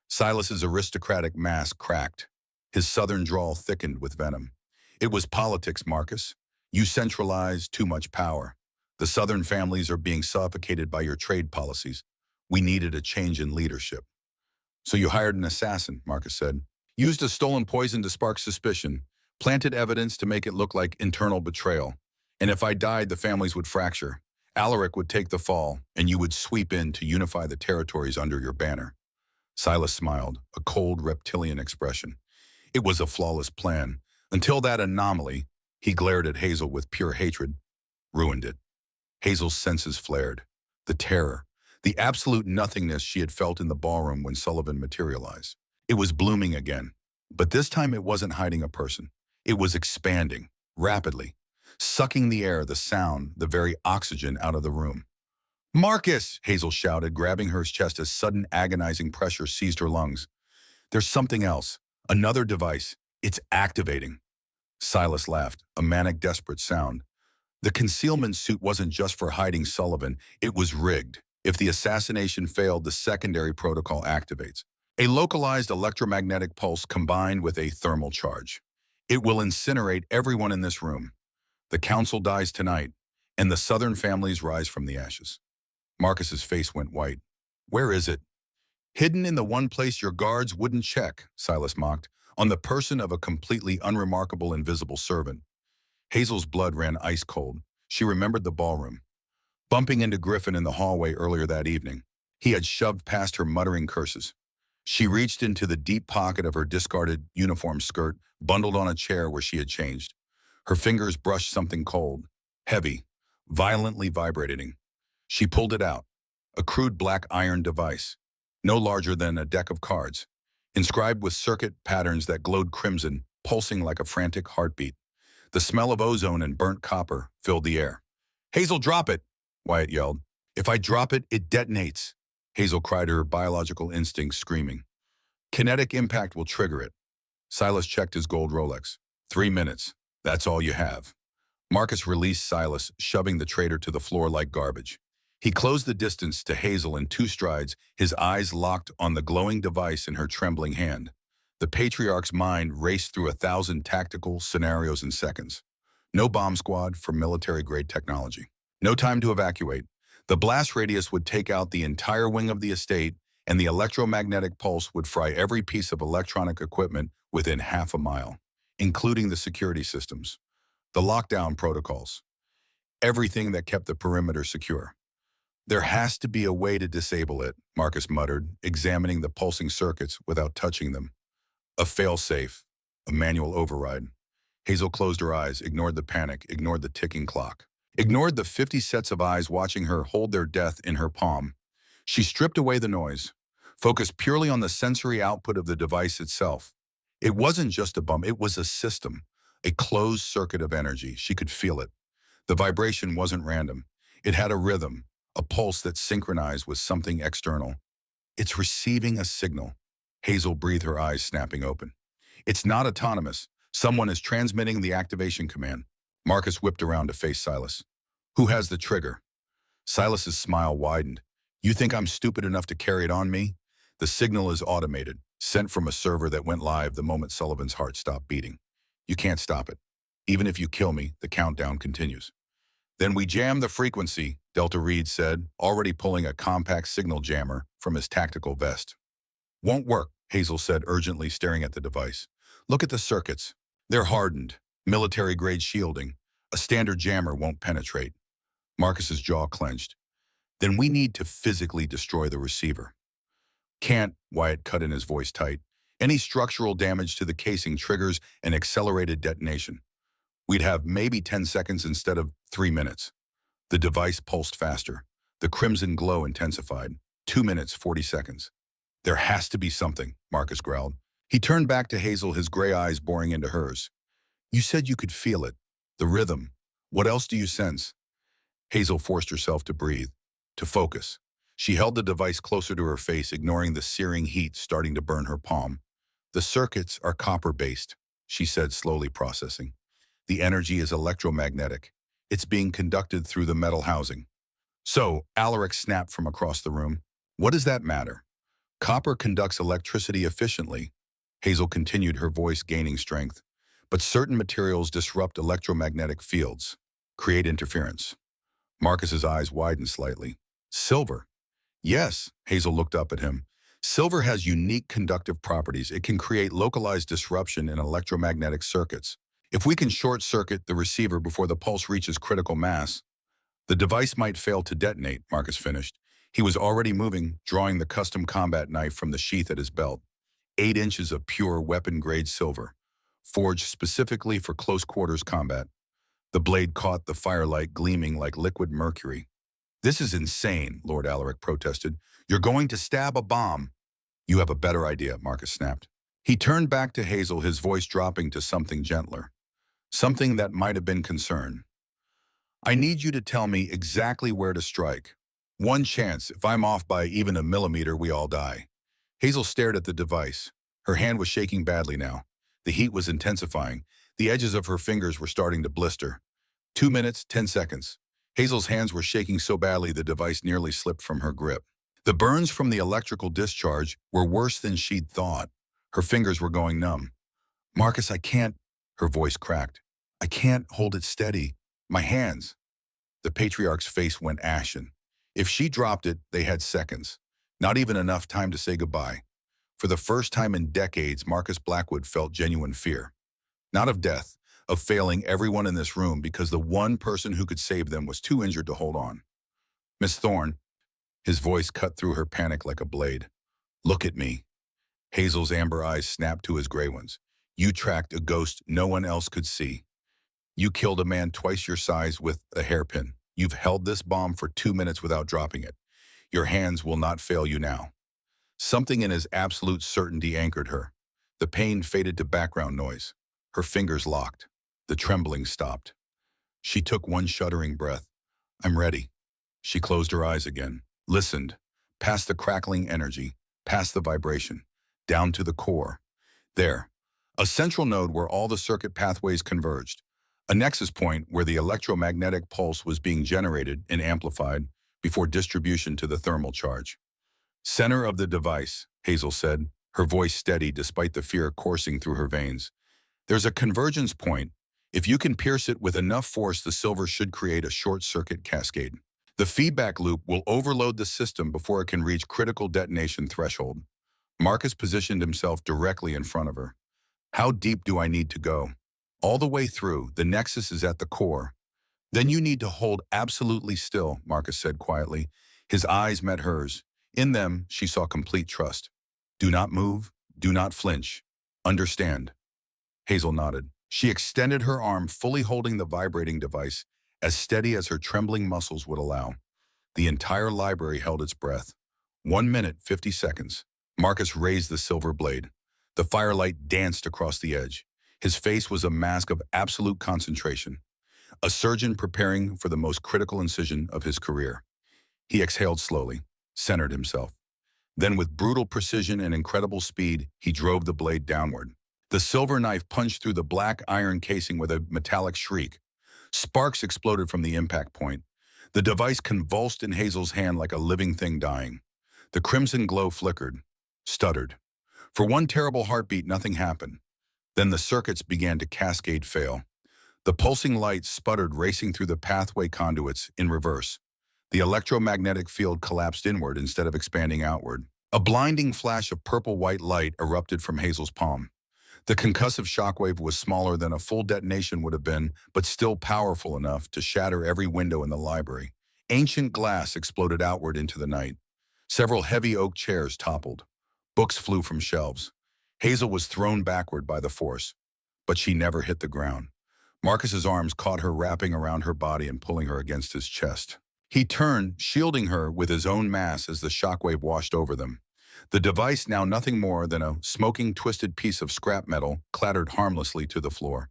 Silas's aristocratic mask cracked. His southern drawl thickened with venom. It was politics, Marcus. You centralized too much power. The southern families are being suffocated by your trade policies. We needed a change in leadership. So you hired an assassin, Marcus said. Used a stolen poison to spark suspicion, planted evidence to make it look like internal betrayal. And if I died, the families would fracture. Alaric would take the fall, and you would sweep in to unify the territories under your banner. Silas smiled, a cold reptilian expression. It was a flawless plan. Until that anomaly, he glared at Hazel with pure hatred, ruined it. Hazel's senses flared. The terror, the absolute nothingness she had felt in the ballroom when Sullivan materialized. It was blooming again. But this time it wasn't hiding a person. It was expanding, rapidly, sucking the air, the sound, the very oxygen out of the room. Marcus! Hazel shouted, grabbing her chest as sudden agonizing pressure seized her lungs. There's something else. Another device. It's activating. Silas laughed, a manic, desperate sound. The concealment suit wasn't just for hiding Sullivan, it was rigged. If the assassination failed, the secondary protocol activates. A localized electromagnetic pulse combined with a thermal charge. It will incinerate everyone in this room. The council dies tonight, and the southern families rise from the ashes. Marcus's face went white. Where is it? Hidden in the one place your guards wouldn't check, Silas mocked, on the person of a completely unremarkable invisible servant. Hazel's blood ran ice cold. She remembered the ballroom. Bumping into Griffin in the hallway earlier that evening, he had shoved past her muttering curses. She reached into the deep pocket of her discarded uniform skirt, bundled on a chair where she had changed. Her fingers brushed something cold, heavy, violently vibrating. She pulled it out, a crude black iron device, no larger than a deck of cards, inscribed with circuit patterns that glowed crimson, pulsing like a frantic heartbeat. The smell of ozone and burnt copper filled the air. Hazel, drop it, Wyatt yelled. If I drop it, it detonates. Hazel cried, her biological instincts screaming. Kinetic impact will trigger it. Silas checked his gold Rolex. 3 minutes. That's all you have. Marcus released Silas, shoving the traitor to the floor like garbage. He closed the distance to Hazel in 2 strides, his eyes locked on the glowing device in her trembling hand. The patriarch's mind raced through 1,000 tactical scenarios in seconds. No bomb squad for military-grade technology. No time to evacuate. The blast radius would take out the entire wing of the estate, and the electromagnetic pulse would fry every piece of electronic equipment within half a mile, including the security systems, the lockdown protocols, everything that kept the perimeter secure. There has to be a way to disable it, Marcus muttered, examining the pulsing circuits without touching them. A fail-safe, a manual override. Hazel closed her eyes, ignored the panic, ignored the ticking clock, ignored the 50 sets of eyes watching her hold their death in her palm. She stripped away the noise, focused purely on the sensory output of the device itself. It wasn't just a bump, it was a system, a closed circuit of energy. She could feel it. The vibration wasn't random. It had a rhythm, a pulse that synchronized with something external. It's receiving a signal. Hazel breathed, her eyes snapping open. It's not autonomous. Someone is transmitting the activation command. Marcus whipped around to face Silas. Who has the trigger? Silas's smile widened. You think I'm stupid enough to carry it on me? The signal is automated, sent from a server that went live the moment Sullivan's heart stopped beating. You can't stop it. Even if you kill me, the countdown continues. Then we jam the frequency, Delta Reed said, already pulling a compact signal jammer from his tactical vest. Won't work, Hazel said urgently, staring at the device. Look at the circuits. They're hardened, military-grade shielding. A standard jammer won't penetrate. Marcus's jaw clenched. Then we need to physically destroy the receiver. Can't, Wyatt cut in, his voice tight. Any structural damage to the casing triggers an accelerated detonation. We'd have maybe 10 seconds instead of 3 minutes. The device pulsed faster. The crimson glow intensified. 2 minutes, 40 seconds. There has to be something, Marcus growled. He turned back to Hazel, his gray eyes boring into hers. You said you could feel it. The rhythm. What else do you sense? Hazel forced herself to breathe, to focus. She held the device closer to her face, ignoring the searing heat starting to burn her palm. The circuits are copper-based, she said, slowly processing. The energy is electromagnetic. It's being conducted through the metal housing. So, Alaric snapped from across the room. What does that matter? Copper conducts electricity efficiently. Hazel continued, her voice gaining strength. But certain materials disrupt electromagnetic fields, create interference. Marcus's eyes widened slightly. Silver. Yes, Hazel looked up at him. Silver has unique conductive properties. It can create localized disruption in electromagnetic circuits. If we can short-circuit the receiver before the pulse reaches critical mass, the device might fail to detonate, Marcus finished. He was already moving, drawing the custom combat knife from the sheath at his belt. 8 inches of pure weapon-grade silver, forged specifically for close-quarters combat. The blade caught the firelight gleaming like liquid mercury. This is insane, Lord Alaric protested. You're going to stab a bomb. You have a better idea, Marcus snapped. He turned back to Hazel, his voice dropping to something gentler. Something that might have been concern. I need you to tell me exactly where to strike. One chance, if I'm off by even a millimeter, we all die. Hazel stared at the device. Her hand was shaking badly now. The heat was intensifying. The edges of her fingers were starting to blister. 2 minutes, 10 seconds. Hazel's hands were shaking so badly the device nearly slipped from her grip. The burns from the electrical discharge were worse than she'd thought. Her fingers were going numb. Marcus, I can't, her voice cracked. I can't hold it steady. My hands. The patriarch's face went ashen. If she dropped it, they had seconds. Not even enough time to say goodbye. For the first time in decades, Marcus Blackwood felt genuine fear. Not of death, of failing everyone in this room because the one person who could save them was too injured to hold on. Miss Thorne, his voice cut through her panic like a blade. Look at me. Hazel's amber eyes snapped to his gray ones. You tracked a ghost no one else could see. You killed a man twice your size with a hairpin. You've held this bomb for 2 minutes without dropping it. Your hands will not fail you now. Something in his absolute certainty anchored her. The pain faded to background noise. Her fingers locked. The trembling stopped. She took one shuddering breath. I'm ready. She closed her eyes again, listened, past the crackling energy, past the vibration, down to the core. There, a central node where all the circuit pathways converged. A nexus point where the electromagnetic pulse was being generated and amplified before distribution to the thermal charge. Center of the device, Hazel said, her voice steady despite the fear coursing through her veins. There's a convergence point. If you can pierce it with enough force, the silver should create a short-circuit cascade. The feedback loop will overload the system before it can reach critical detonation threshold. Marcus positioned himself directly in front of her. How deep do I need to go? All the way through, the nexus is at the core. Then you need to hold absolutely still, Marcus said quietly. His eyes met hers. In them, she saw complete trust. Do not move, do not flinch. Understand. Hazel nodded. She extended her arm, fully holding the vibrating device, as steady as her trembling muscles would allow. The entire library held its breath. 1 minute, 50 seconds. Marcus raised the silver blade. The firelight danced across the edge. His face was a mask of absolute concentration. A surgeon preparing for the most critical incision of his career. He exhaled slowly, centered himself. Then with brutal precision and incredible speed, he drove the blade downward. The silver knife punched through the black iron casing with a metallic shriek. Sparks exploded from the impact point. The device convulsed in Hazel's hand like a living thing dying. The crimson glow flickered, stuttered. For one terrible heartbeat, nothing happened. Then the circuits began to cascade fail. The pulsing light sputtered, racing through the pathway conduits in reverse. The electromagnetic field collapsed inward instead of expanding outward. A blinding flash of purple-white light erupted from Hazel's palm. The concussive shockwave was smaller than a full detonation would have been, but still powerful enough to shatter every window in the library. Ancient glass exploded outward into the night. Several heavy oak chairs toppled. Books flew from shelves. Hazel was thrown backward by the force, but she never hit the ground. Marcus's arms caught her, wrapping around her body and pulling her against his chest. He turned, shielding her with his own mass as the shockwave washed over them. The device, now nothing more than a smoking, twisted piece of scrap metal, clattered harmlessly to the floor.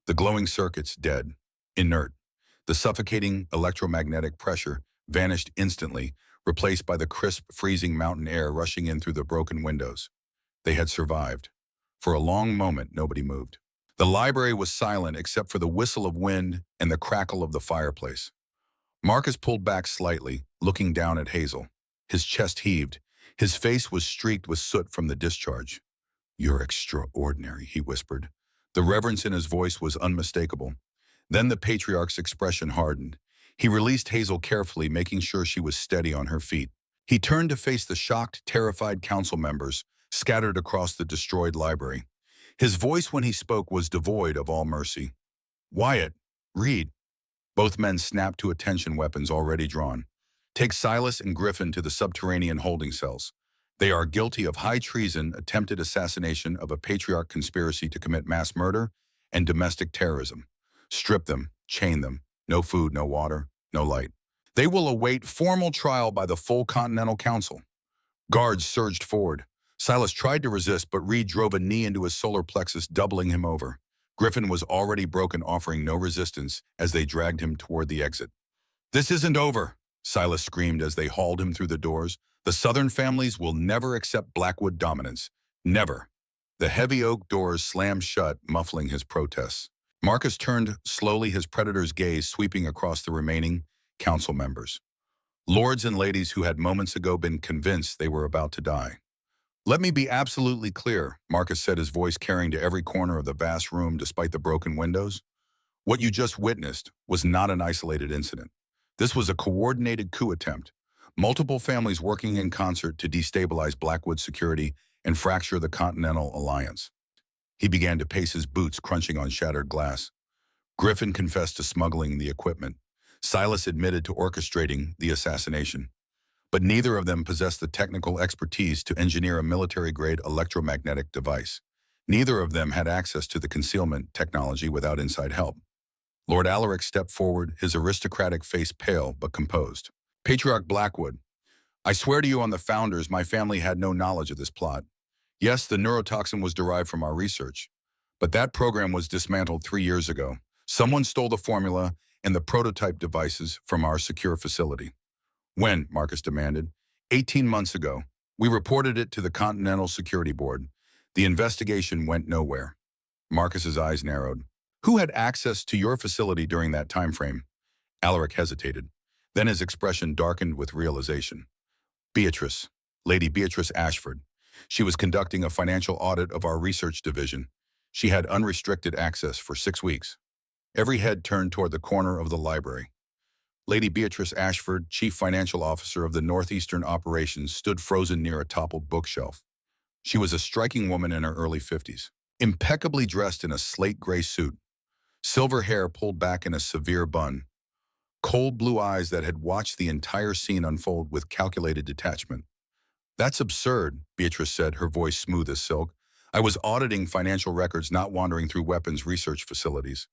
The glowing circuits dead, inert. The suffocating electromagnetic pressure vanished instantly, replaced by the crisp, freezing mountain air rushing in through the broken windows. They had survived. For a long moment, nobody moved. The library was silent except for the whistle of wind and the crackle of the fireplace. Marcus pulled back slightly, looking down at Hazel. His chest heaved. His face was streaked with soot from the discharge. You're extraordinary, he whispered. The reverence in his voice was unmistakable. Then the patriarch's expression hardened. He released Hazel carefully, making sure she was steady on her feet. He turned to face the shocked, terrified council members scattered across the destroyed library. His voice when he spoke was devoid of all mercy. Wyatt, Reed. Both men snapped to attention, weapons already drawn. Take Silas and Griffin to the subterranean holding cells. They are guilty of high treason, attempted assassination of a patriarch, conspiracy to commit mass murder, and domestic terrorism. Strip them, chain them. No food, no water, no light. They will await formal trial by the full Continental Council. Guards surged forward. Silas tried to resist, but Reed drove a knee into his solar plexus, doubling him over. Griffin was already broken, offering no resistance as they dragged him toward the exit. "This isn't over," Silas screamed as they hauled him through the doors. "The Southern families will never accept Blackwood dominance. Never." The heavy oak doors slammed shut, muffling his protests. Marcus turned slowly, his predator's gaze sweeping across the remaining council members. Lords and ladies who had moments ago been convinced they were about to die. "Let me be absolutely clear," Marcus said, his voice carrying to every corner of the vast room despite the broken windows. "What you just witnessed was not an isolated incident. This was a coordinated coup attempt. Multiple families working in concert to destabilize Blackwood security and fracture the Continental Alliance." He began to pace his boots, crunching on shattered glass. Griffin confessed to smuggling the equipment. Silas admitted to orchestrating the assassination. But neither of them possessed the technical expertise to engineer a military-grade electromagnetic device. Neither of them had access to the concealment technology without inside help. Lord Alaric stepped forward, his aristocratic face pale but composed. "Patriarch Blackwood, I swear to you on the founders, my family had no knowledge of this plot. Yes, the neurotoxin was derived from our research, but that program was dismantled 3 years ago. Someone stole the formula and the prototype devices from our secure facility." "When?" Marcus demanded. 18 months ago. We reported it to the Continental Security Board. The investigation went nowhere." Marcus's eyes narrowed. "Who had access to your facility during that time frame?" Alaric hesitated. Then his expression darkened with realization. "Beatrice. Lady Beatrice Ashford. She was conducting a financial audit of our research division. She had unrestricted access for 6 weeks." Every head turned toward the corner of the library. Lady Beatrice Ashford, Chief Financial Officer of the Northeastern Operations, stood frozen near a toppled bookshelf. She was a striking woman in her early 50s, impeccably dressed in a slate-gray suit, silver hair pulled back in a severe bun, cold blue eyes that had watched the entire scene unfold with calculated detachment. "That's absurd," Beatrice said, her voice smooth as silk. "I was auditing financial records, not wandering through weapons research facilities."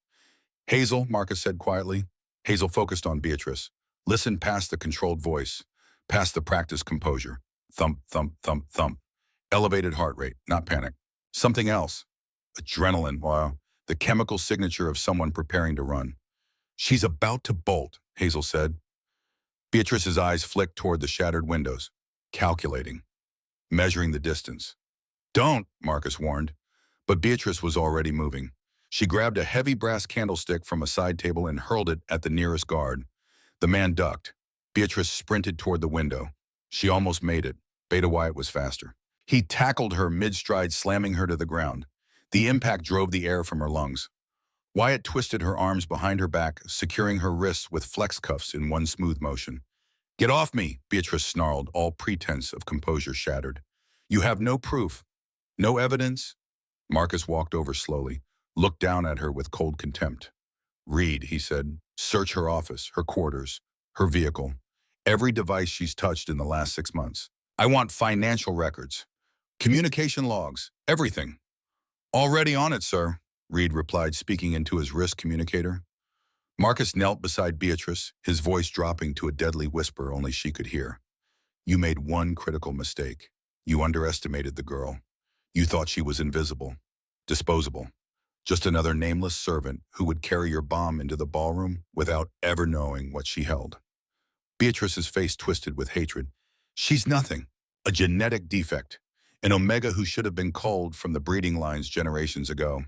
"Hazel," Marcus said quietly. Hazel focused on Beatrice. Listened past the controlled voice, past the practiced composure. Thump, thump, thump, thump. Elevated heart rate, not panic. Something else. Adrenaline, wow. The chemical signature of someone preparing to run. "She's about to bolt," Hazel said. Beatrice's eyes flicked toward the shattered windows, calculating, measuring the distance. "Don't," Marcus warned. But Beatrice was already moving. She grabbed a heavy brass candlestick from a side table and hurled it at the nearest guard. The man ducked. Beatrice sprinted toward the window. She almost made it. Beta Wyatt was faster. He tackled her mid-stride, slamming her to the ground. The impact drove the air from her lungs. Wyatt twisted her arms behind her back, securing her wrists with flex cuffs in one smooth motion. "Get off me," Beatrice snarled, all pretense of composure shattered. "You have no proof, no evidence." Marcus walked over slowly, looked down at her with cold contempt. "Reed," he said, "search her office, her quarters, her vehicle, every device she's touched in the last 6 months. I want financial records, communication logs, everything." "Already on it, sir," Reed replied, speaking into his wrist communicator. Marcus knelt beside Beatrice, his voice dropping to a deadly whisper only she could hear. "You made one critical mistake. You underestimated the girl. You thought she was invisible, disposable. Just another nameless servant who would carry your bomb into the ballroom without ever knowing what she held." Beatrice's face twisted with hatred. "She's nothing. A genetic defect. An omega who should have been culled from the breeding lines generations ago."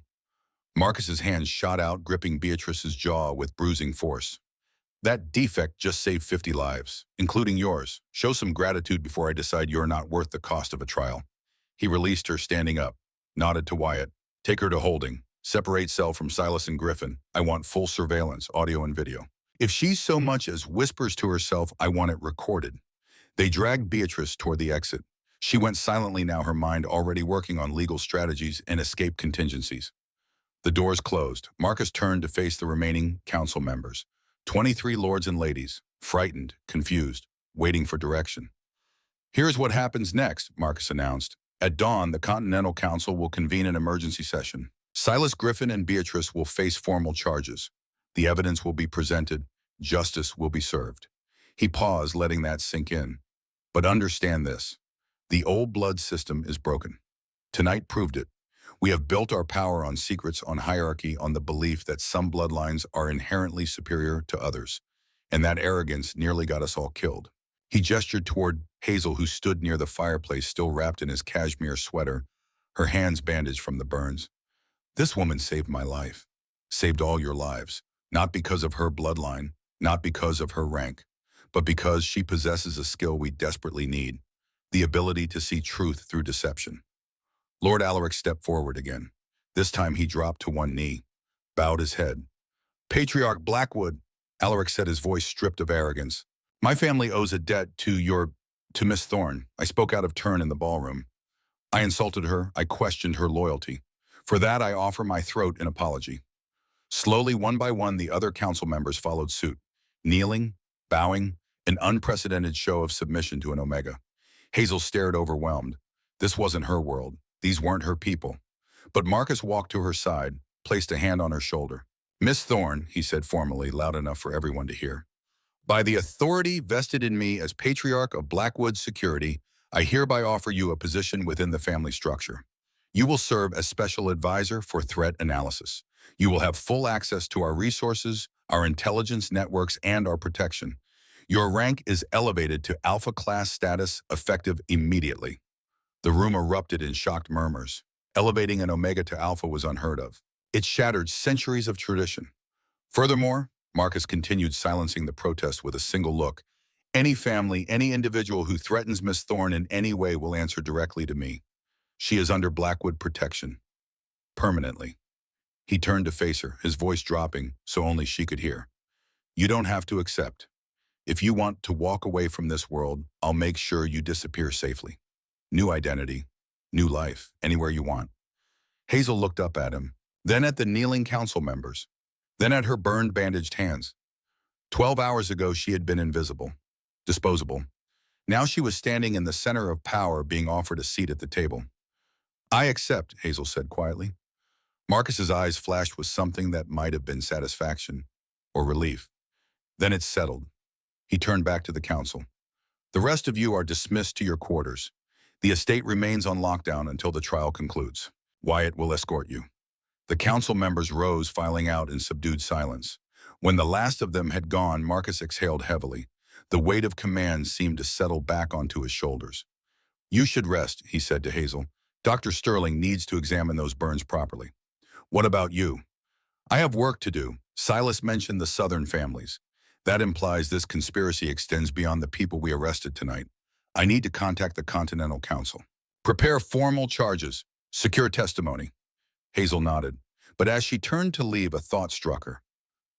Marcus's hand shot out, gripping Beatrice's jaw with bruising force. "That defect just saved 50 lives, including yours. Show some gratitude before I decide you're not worth the cost of a trial." He released her, standing up, nodded to Wyatt. "Take her to holding. Separate cell from Silas and Griffin. I want full surveillance, audio and video. If she so much as whispers to herself, I want it recorded. They dragged Beatrice toward the exit. She went silently now, her mind already working on legal strategies and escape contingencies. The doors closed. Marcus turned to face the remaining council members. 23 lords and ladies, frightened, confused, waiting for direction. Here's what happens next, Marcus announced. At dawn, the Continental Council will convene an emergency session. Silas Griffin and Beatrice will face formal charges. The evidence will be presented. Justice will be served. He paused, letting that sink in. But understand this. The old blood system is broken. Tonight proved it. We have built our power on secrets, on hierarchy, on the belief that some bloodlines are inherently superior to others. And that arrogance nearly got us all killed. He gestured toward Hazel, who stood near the fireplace, still wrapped in his cashmere sweater, her hands bandaged from the burns. This woman saved my life. Saved all your lives. Not because of her bloodline, not because of her rank, but because she possesses a skill we desperately need, the ability to see truth through deception. Lord Alaric stepped forward again. This time he dropped to one knee, bowed his head. Patriarch Blackwood, Alaric said, his voice stripped of arrogance. My family owes a debt to Miss Thorne. I spoke out of turn in the ballroom. I insulted her. I questioned her loyalty. For that, I offer my throat in apology. Slowly, one by one, the other council members followed suit, kneeling, bowing, an unprecedented show of submission to an Omega. Hazel stared, overwhelmed. This wasn't her world. These weren't her people. But Marcus walked to her side, placed a hand on her shoulder. Miss Thorne, he said formally, loud enough for everyone to hear. By the authority vested in me as Patriarch of Blackwood Security, I hereby offer you a position within the family structure. You will serve as special advisor for threat analysis. You will have full access to our resources, our intelligence networks, and our protection. Your rank is elevated to Alpha Class status, effective immediately. The room erupted in shocked murmurs. Elevating an Omega to Alpha was unheard of. It shattered centuries of tradition. Furthermore, Marcus continued, silencing the protest with a single look. Any family, any individual who threatens Miss Thorne in any way will answer directly to me. She is under Blackwood protection. Permanently. He turned to face her, his voice dropping so only she could hear. You don't have to accept. If you want to walk away from this world, I'll make sure you disappear safely. New identity, new life, anywhere you want. Hazel looked up at him, then at the kneeling council members, then at her burned, bandaged hands. 12 hours ago, she had been invisible, disposable. Now she was standing in the center of power, being offered a seat at the table. I accept, Hazel said quietly. Marcus's eyes flashed with something that might have been satisfaction or relief. Then it settled. He turned back to the council. The rest of you are dismissed to your quarters. The estate remains on lockdown until the trial concludes. Wyatt will escort you. The council members rose, filing out in subdued silence. When the last of them had gone, Marcus exhaled heavily. The weight of command seemed to settle back onto his shoulders. You should rest, he said to Hazel. Dr. Sterling needs to examine those burns properly. What about you? I have work to do. Silas mentioned the Southern families. That implies this conspiracy extends beyond the people we arrested tonight. I need to contact the Continental Council. Prepare formal charges. Secure testimony. Hazel nodded, but as she turned to leave, a thought struck her.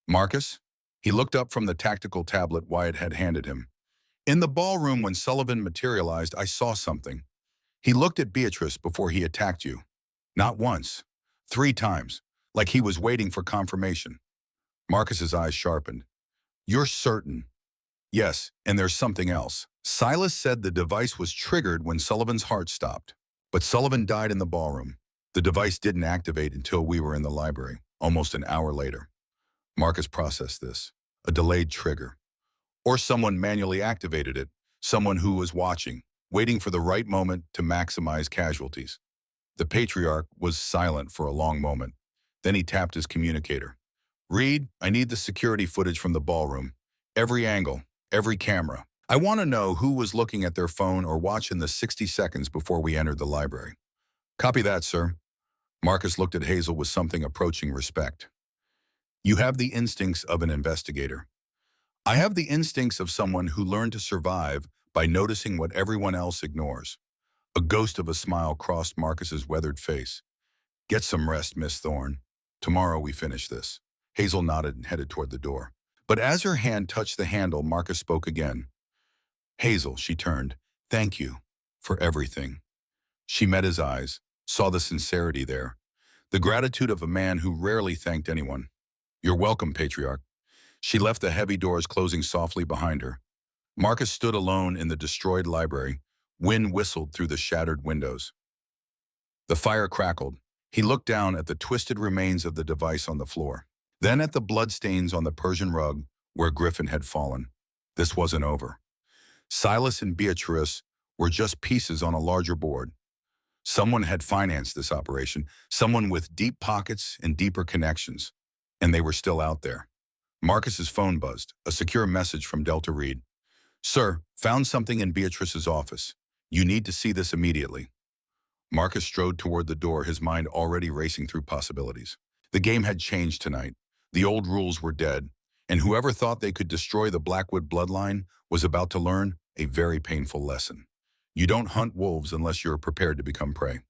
Marcus? He looked up from the tactical tablet Wyatt had handed him. In the ballroom when Sullivan materialized, I saw something. He looked at Beatrice before he attacked you. Not once. 3 times, like he was waiting for confirmation. Marcus's eyes sharpened. You're certain? Yes, and there's something else. Silas said the device was triggered when Sullivan's heart stopped. But Sullivan died in the ballroom. The device didn't activate until we were in the library, almost an hour later. Marcus processed this. A delayed trigger. Or someone manually activated it, someone who was watching, waiting for the right moment to maximize casualties. The Patriarch was silent for a long moment. Then he tapped his communicator. Reed, I need the security footage from the ballroom. Every angle, every camera. I want to know who was looking at their phone or watching the 60 seconds before we entered the library. Copy that, sir. Marcus looked at Hazel with something approaching respect. You have the instincts of an investigator. I have the instincts of someone who learned to survive by noticing what everyone else ignores. A ghost of a smile crossed Marcus's weathered face. Get some rest, Miss Thorne. Tomorrow we finish this. Hazel nodded and headed toward the door. But as her hand touched the handle, Marcus spoke again. Hazel, she turned. Thank you for everything. She met his eyes, saw the sincerity there, the gratitude of a man who rarely thanked anyone. You're welcome, patriarch. She left the heavy doors closing softly behind her. Marcus stood alone in the destroyed library. Wind whistled through the shattered windows. The fire crackled. He looked down at the twisted remains of the device on the floor, then at the bloodstains on the Persian rug where Griffin had fallen. This wasn't over. Silas and Beatrice were just pieces on a larger board. Someone had financed this operation, someone with deep pockets and deeper connections, and they were still out there. Marcus's phone buzzed, a secure message from Delta Reed. Sir, found something in Beatrice's office. You need to see this immediately. Marcus strode toward the door, his mind already racing through possibilities. The game had changed tonight. The old rules were dead, and whoever thought they could destroy the Blackwood bloodline was about to learn a very painful lesson. You don't hunt wolves unless you're prepared to become prey.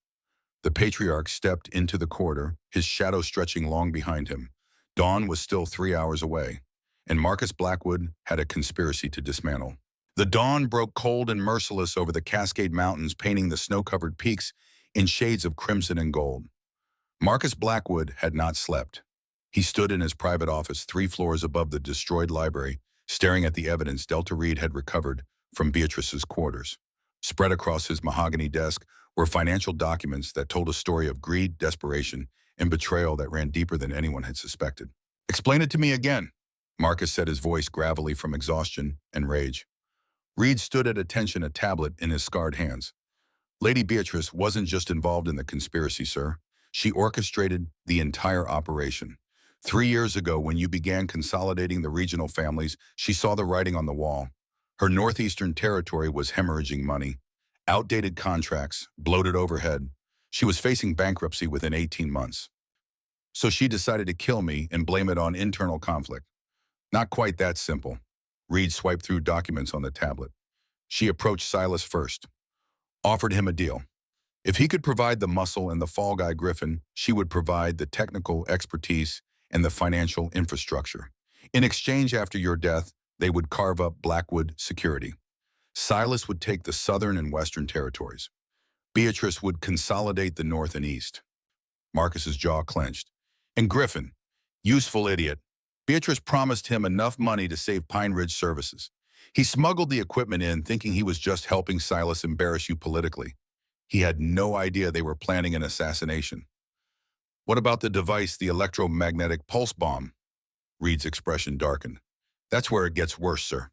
The patriarch stepped into the corridor, his shadow stretching long behind him. Dawn was still 3 hours away, and Marcus Blackwood had a conspiracy to dismantle. The dawn broke cold and merciless over the Cascade Mountains, painting the snow-covered peaks in shades of crimson and gold. Marcus Blackwood had not slept. He stood in his private office 3 floors above the destroyed library, staring at the evidence Delta Reed had recovered from Beatrice's quarters. Spread across his mahogany desk were financial documents that told a story of greed, desperation, and betrayal that ran deeper than anyone had suspected. Explain it to me again, Marcus said, his voice gravelly from exhaustion and rage. Reed stood at attention, a tablet in his scarred hands. Lady Beatrice wasn't just involved in the conspiracy, sir. She orchestrated the entire operation. 3 years ago, when you began consolidating the regional families, she saw the writing on the wall. Her northeastern territory was hemorrhaging money. Outdated contracts, bloated overhead. She was facing bankruptcy within 18 months. So she decided to kill me and blame it on internal conflict. Not quite that simple. Reed swiped through documents on the tablet. She approached Silas first, offered him a deal. If he could provide the muscle and the fall guy Griffin, she would provide the technical expertise and the financial infrastructure. In exchange, after your death, they would carve up Blackwood security. Silas would take the southern and western territories. Beatrice would consolidate the north and east. Marcus's jaw clenched. And Griffin, useful idiot. Beatrice promised him enough money to save Pine Ridge Services. He smuggled the equipment in, thinking he was just helping Silas embarrass you politically. He had no idea they were planning an assassination. What about the device, the electromagnetic pulse bomb? Reed's expression darkened. That's where it gets worse, sir.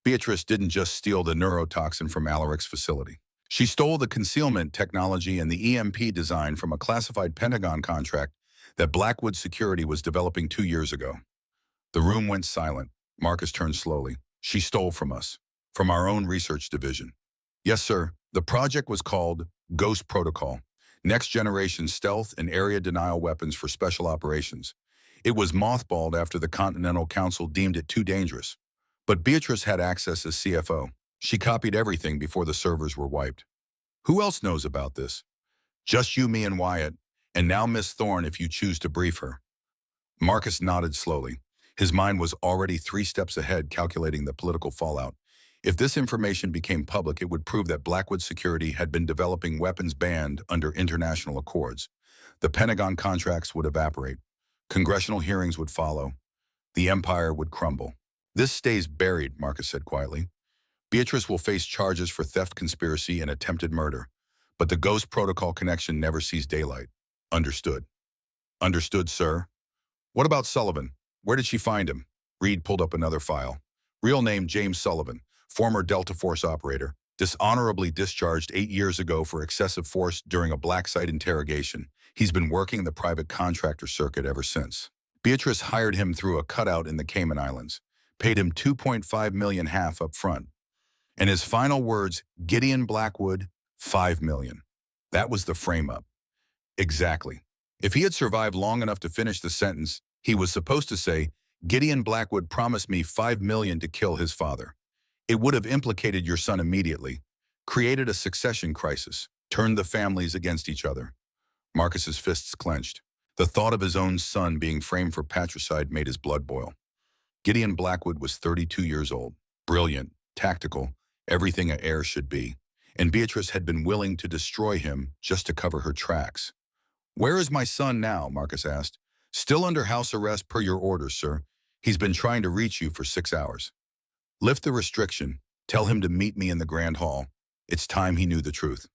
Beatrice didn't just steal the neurotoxin from Alaric's facility. She stole the concealment technology and the EMP design from a classified Pentagon contract that Blackwood Security was developing 2 years ago. The room went silent. Marcus turned slowly. She stole from us, from our own research division. Yes, sir. The project was called Ghost Protocol, Next Generation Stealth and Area Denial Weapons for Special Operations. It was mothballed after the Continental Council deemed it too dangerous. But Beatrice had access as CFO. She copied everything before the servers were wiped. Who else knows about this? Just you, me, and Wyatt, and now Miss Thorne if you choose to brief her. Marcus nodded slowly. His mind was already 3 steps ahead, calculating the political fallout. If this information became public, it would prove that Blackwood Security had been developing weapons banned under international accords. The Pentagon contracts would evaporate. Congressional hearings would follow. The empire would crumble. This stays buried, Marcus said quietly. Beatrice will face charges for theft, conspiracy, and attempted murder. But the Ghost Protocol connection never sees daylight. Understood. Understood, sir. What about Sullivan? Where did she find him? Reed pulled up another file. Real name James Sullivan, former Delta Force operator, dishonorably discharged 8 years ago for excessive force during a black site interrogation. He's been working the private contractor circuit ever since. Beatrice hired him through a cutout in the Cayman Islands, paid him $2.5 million half up front. And his final words, Gideon Blackwood, $5 million. That was the frame-up. Exactly. If he had survived long enough to finish the sentence, he was supposed to say, Gideon Blackwood promised me $5 million to kill his father. It would have implicated your son immediately, created a succession crisis, turned the families against each other. Marcus's fists clenched. The thought of his own son being framed for patricide made his blood boil. Gideon Blackwood was 32 years old, brilliant, tactical, everything a heir should be, and Beatrice had been willing to destroy him just to cover her tracks. "Where is my son now?" Marcus asked. "Still under house arrest per your orders, sir. He's been trying to reach you for 6 hours. Lift the restriction. Tell him to meet me in the Grand Hall." It's time he knew the truth.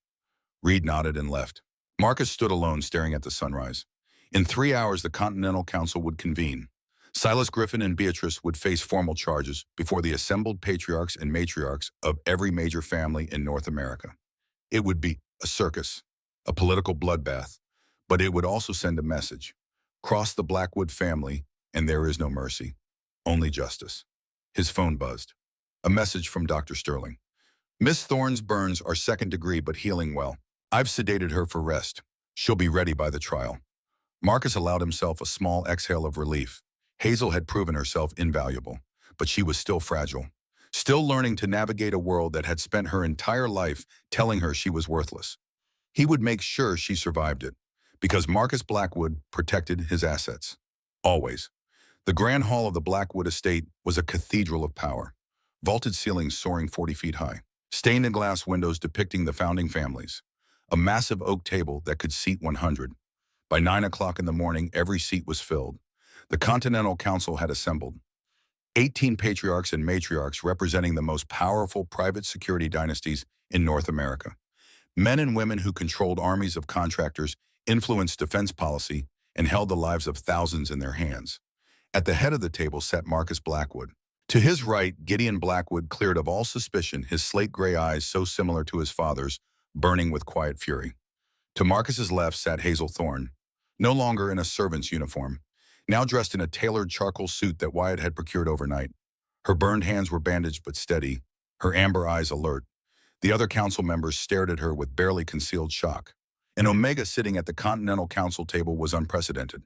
Reed nodded and left. Marcus stood alone staring at the sunrise. In 3 hours, the Continental Council would convene. Silas Griffin and Beatrice would face formal charges before the assembled patriarchs and matriarchs of every major family in North America. It would be a circus, a political bloodbath, but it would also send a message. Cross the Blackwood family, and there is no mercy, only justice. His phone buzzed. A message from Dr. Sterling. "Miss Thorne's burns are second degree but healing well. I've sedated her for rest. She'll be ready by the trial." Marcus allowed himself a small exhale of relief. Hazel had proven herself invaluable, but she was still fragile, still learning to navigate a world that had spent her entire life telling her she was worthless. He would make sure she survived it, because Marcus Blackwood protected his assets. Always. The Grand Hall of the Blackwood estate was a cathedral of power, vaulted ceilings soaring 40 feet high, stained glass windows depicting the founding families, a massive oak table that could seat 100. By 9 o'clock in the morning, every seat was filled. The Continental Council had assembled. 18 patriarchs and matriarchs representing the most powerful private security dynasties in North America. Men and women who controlled armies of contractors, influenced defense policy, and held the lives of thousands in their hands. At the head of the table sat Marcus Blackwood. To his right, Gideon Blackwood, cleared of all suspicion, his slate-gray eyes so similar to his father's, burning with quiet fury. To Marcus's left sat Hazel Thorne, no longer in a servant's uniform, now dressed in a tailored charcoal suit that Wyatt had procured overnight. Her burned hands were bandaged but steady, her amber eyes alert. The other council members stared at her with barely concealed shock. An Omega sitting at the Continental Council table was unprecedented,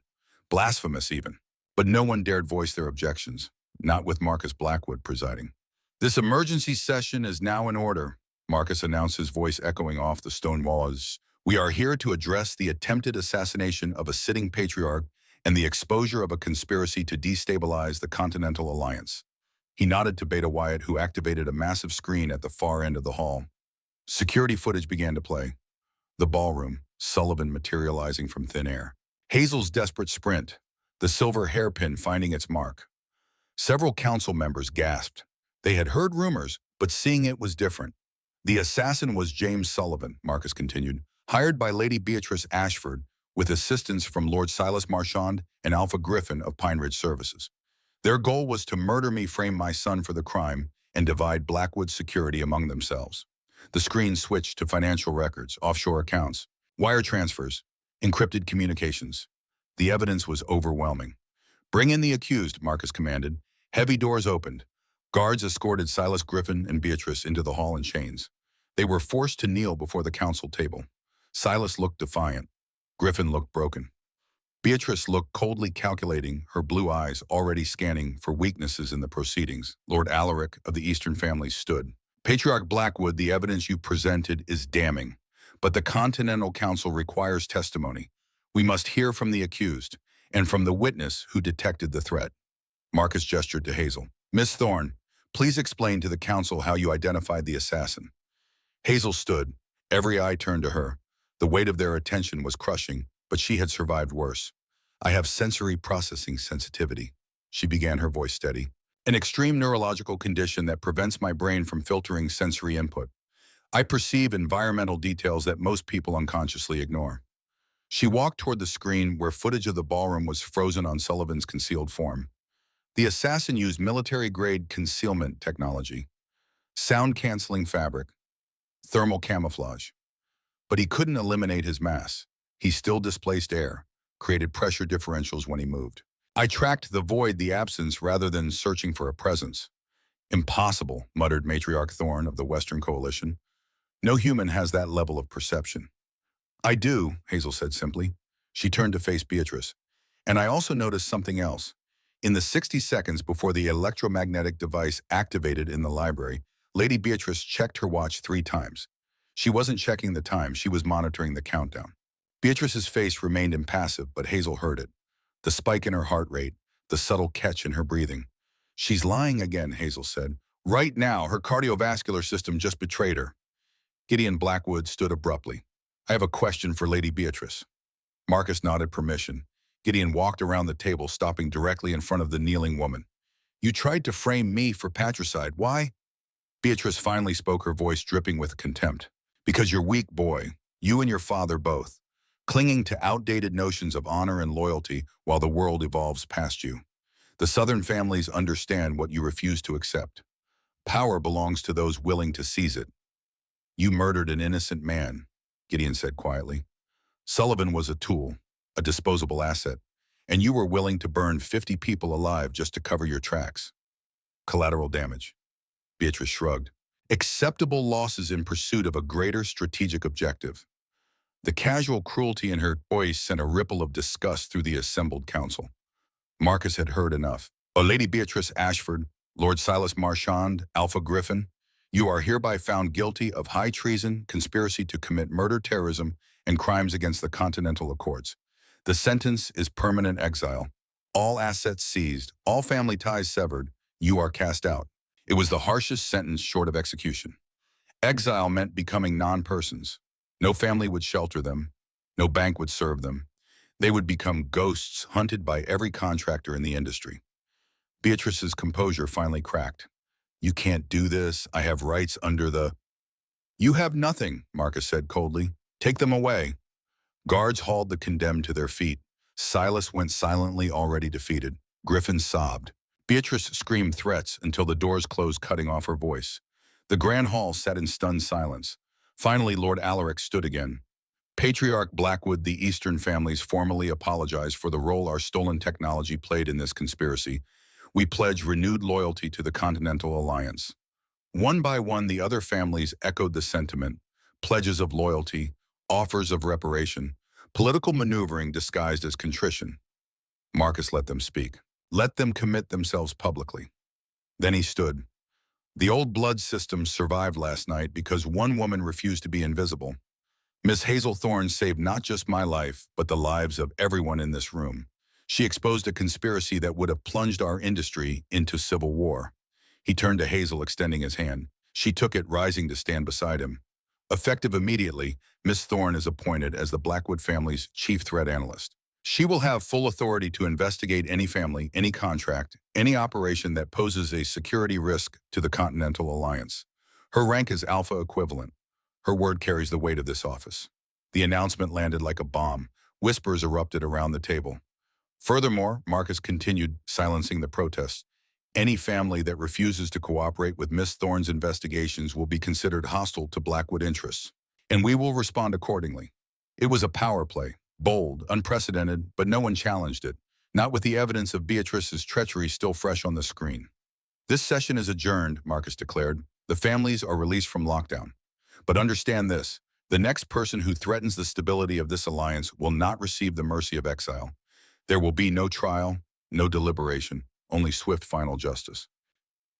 blasphemous even. But no one dared voice their objections, not with Marcus Blackwood presiding. "This emergency session is now in order," Marcus announced, his voice echoing off the stone walls. "We are here to address the attempted assassination of a sitting patriarch and the exposure of a conspiracy to destabilize the Continental Alliance." He nodded to Beta Wyatt, who activated a massive screen at the far end of the hall. Security footage began to play. The ballroom, Sullivan materializing from thin air. Hazel's desperate sprint, the silver hairpin finding its mark. Several council members gasped. They had heard rumors, but seeing it was different. "The assassin was James Sullivan," Marcus continued, "hired by Lady Beatrice Ashford, with assistance from Lord Silas Marchand and Alpha Griffin of Pine Ridge Services. Their goal was to murder me, frame my son for the crime, and divide Blackwood's security among themselves." The screen switched to financial records, offshore accounts, wire transfers, encrypted communications. The evidence was overwhelming. "Bring in the accused," Marcus commanded. Heavy doors opened. Guards escorted Silas Griffin and Beatrice into the hall in chains. They were forced to kneel before the council table. Silas looked defiant. Griffin looked broken. Beatrice looked coldly calculating, her blue eyes already scanning for weaknesses in the proceedings. Lord Alaric of the Eastern family stood. "Patriarch Blackwood, the evidence you presented is damning, but the Continental Council requires testimony. We must hear from the accused and from the witness who detected the threat." Marcus gestured to Hazel. "Miss Thorne, please explain to the council how you identified the assassin." Hazel stood, every eye turned to her. The weight of their attention was crushing, but she had survived worse. "I have sensory processing sensitivity," she began, her voice steady. "An extreme neurological condition that prevents my brain from filtering sensory input. I perceive environmental details that most people unconsciously ignore." She walked toward the screen where footage of the ballroom was frozen on Sullivan's concealed form. The assassin used military-grade concealment technology, sound-canceling fabric, thermal camouflage. But he couldn't eliminate his mass. He still displaced air, created pressure differentials when he moved. "I tracked the void, the absence, rather than searching for a presence." "Impossible," muttered Matriarch Thorne of the Western Coalition. "No human has that level of perception." "I do," Hazel said simply. She turned to face Beatrice. "And I also noticed something else. In the 60 seconds before the electromagnetic device activated in the library, Lady Beatrice checked her watch 3 times. She wasn't checking the time, she was monitoring the countdown." Beatrice's face remained impassive, but Hazel heard it. The spike in her heart rate, the subtle catch in her breathing. "She's lying again," Hazel said. Right now, her cardiovascular system just betrayed her. Gideon Blackwood stood abruptly. I have a question for Lady Beatrice. Marcus nodded permission. Gideon walked around the table, stopping directly in front of the kneeling woman. You tried to frame me for patricide. Why? Beatrice finally spoke, her voice dripping with contempt. Because you're weak, boy. You and your father both. Clinging to outdated notions of honor and loyalty while the world evolves past you. The Southern families understand what you refuse to accept. Power belongs to those willing to seize it. You murdered an innocent man, Gideon said quietly. Sullivan was a tool, a disposable asset, and you were willing to burn 50 people alive just to cover your tracks. Collateral damage. Beatrice shrugged. Acceptable losses in pursuit of a greater strategic objective. The casual cruelty in her voice sent a ripple of disgust through the assembled council. Marcus had heard enough. O Lady Beatrice Ashford, Lord Silas Marchand, Alpha Griffin, you are hereby found guilty of high treason, conspiracy to commit murder, terrorism, and crimes against the Continental Accords. The sentence is permanent exile. All assets seized, all family ties severed, you are cast out. It was the harshest sentence short of execution. Exile meant becoming non-persons. No family would shelter them. No bank would serve them. They would become ghosts hunted by every contractor in the industry. Beatrice's composure finally cracked. You can't do this. I have rights under the... You have nothing, Marcus said coldly. Take them away. Guards hauled the condemned to their feet. Silas went silently, already defeated. Griffin sobbed. Beatrice screamed threats until the doors closed, cutting off her voice. The grand hall sat in stunned silence. Finally, Lord Alaric stood again. Patriarch Blackwood, the Eastern families formally apologized for the role our stolen technology played in this conspiracy. We pledge renewed loyalty to the Continental Alliance. One by one, the other families echoed the sentiment, pledges of loyalty, offers of reparation, political maneuvering disguised as contrition. Marcus let them speak. Let them commit themselves publicly. Then he stood. The old blood system survived last night because one woman refused to be invisible. Miss Hazel Thorne saved not just my life, but the lives of everyone in this room. She exposed a conspiracy that would have plunged our industry into civil war. He turned to Hazel, extending his hand. She took it, rising to stand beside him. Effective immediately, Miss Thorne is appointed as the Blackwood family's chief threat analyst. She will have full authority to investigate any family, any contract, any operation that poses a security risk to the Continental Alliance. Her rank is Alpha equivalent. Her word carries the weight of this office. The announcement landed like a bomb. Whispers erupted around the table. Furthermore, Marcus continued, silencing the protests. Any family that refuses to cooperate with Miss Thorne's investigations will be considered hostile to Blackwood interests, and we will respond accordingly. It was a power play, bold, unprecedented, but no one challenged it, not with the evidence of Beatrice's treachery still fresh on the screen. This session is adjourned, Marcus declared. The families are released from lockdown. But understand this, the next person who threatens the stability of this alliance will not receive the mercy of exile. There will be no trial, no deliberation, only swift final justice.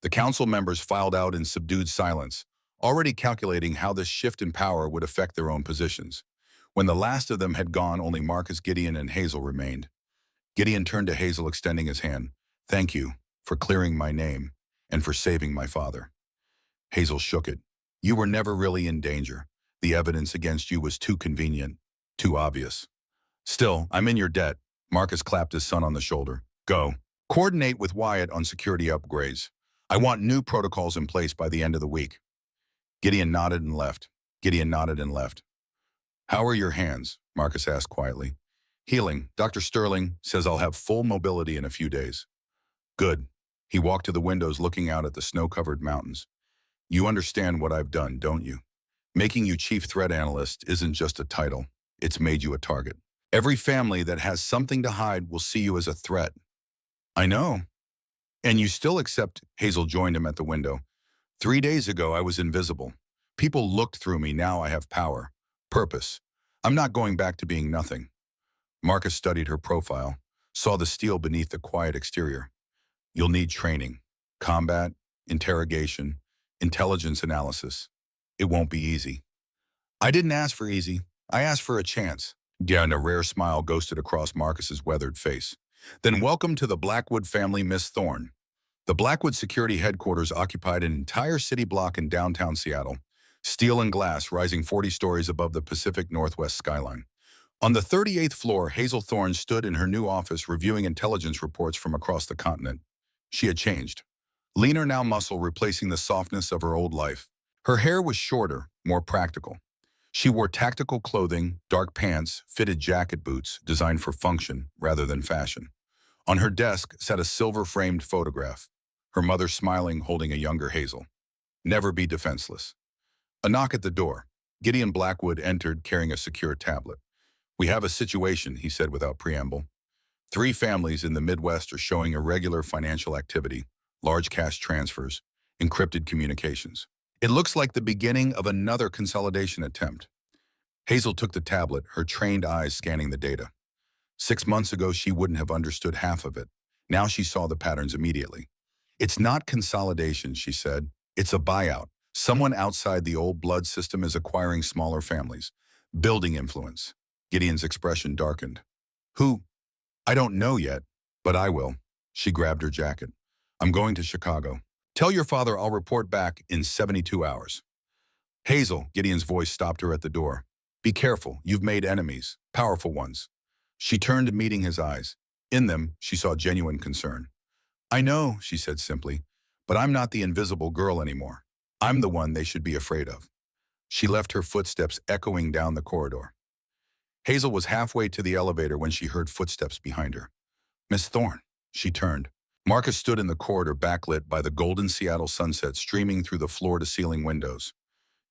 The council members filed out in subdued silence, already calculating how this shift in power would affect their own positions. When the last of them had gone, only Marcus, Gideon, and Hazel remained. Gideon turned to Hazel, extending his hand. Thank you for clearing my name and for saving my father. Hazel shook it. You were never really in danger. The evidence against you was too convenient, too obvious. Still, I'm in your debt. Marcus clapped his son on the shoulder. Go. Coordinate with Wyatt on security upgrades. I want new protocols in place by the end of the week. Gideon nodded and left. Gideon nodded and left. How are your hands? Marcus asked quietly. Healing. Dr. Sterling says I'll have full mobility in a few days. Good. He walked to the windows, looking out at the snow-covered mountains. You understand what I've done, don't you? Making you chief threat analyst isn't just a title. It's made you a target. Every family that has something to hide will see you as a threat. I know. And you still accept, Hazel joined him at the window. 3 days ago, I was invisible. People looked through me. Now I have power, purpose. I'm not going back to being nothing. Marcus studied her profile, saw the steel beneath the quiet exterior. You'll need training, combat, interrogation, intelligence analysis. It won't be easy. I didn't ask for easy. I asked for a chance. Yeah, and a rare smile ghosted across Marcus's weathered face. Then welcome to the Blackwood family, Miss Thorne. The Blackwood Security Headquarters occupied an entire city block in downtown Seattle, steel and glass rising 40 stories above the Pacific Northwest skyline. On the 38th floor, Hazel Thorne stood in her new office reviewing intelligence reports from across the continent. She had changed. Leaner now muscle replacing the softness of her old life. Her hair was shorter, more practical. She wore tactical clothing, dark pants, fitted jacket boots designed for function rather than fashion. On her desk sat a silver-framed photograph, her mother smiling, holding a younger Hazel. Never be defenseless. A knock at the door. Gideon Blackwood entered carrying a secure tablet. "We have a situation," he said without preamble. "3 families in the Midwest are showing irregular financial activity, large cash transfers, encrypted communications. It looks like the beginning of another consolidation attempt." Hazel took the tablet, her trained eyes scanning the data. 6 months ago, she wouldn't have understood half of it. Now she saw the patterns immediately. "It's not consolidation," she said. "It's a buyout. Someone outside the old blood system is acquiring smaller families, building influence." Gideon's expression darkened. "Who?" "I don't know yet, but I will." She grabbed her jacket. "I'm going to Chicago. Tell your father I'll report back in 72 hours. "Hazel," Gideon's voice stopped her at the door. "Be careful. You've made enemies, powerful ones." She turned, meeting his eyes. In them, she saw genuine concern. "I know," she said simply, "but I'm not the invisible girl anymore. I'm the one they should be afraid of." She left, her footsteps echoing down the corridor. Hazel was halfway to the elevator when she heard footsteps behind her. "Miss Thorne." She turned. Marcus stood in the corridor, backlit by the golden Seattle sunset streaming through the floor-to-ceiling windows.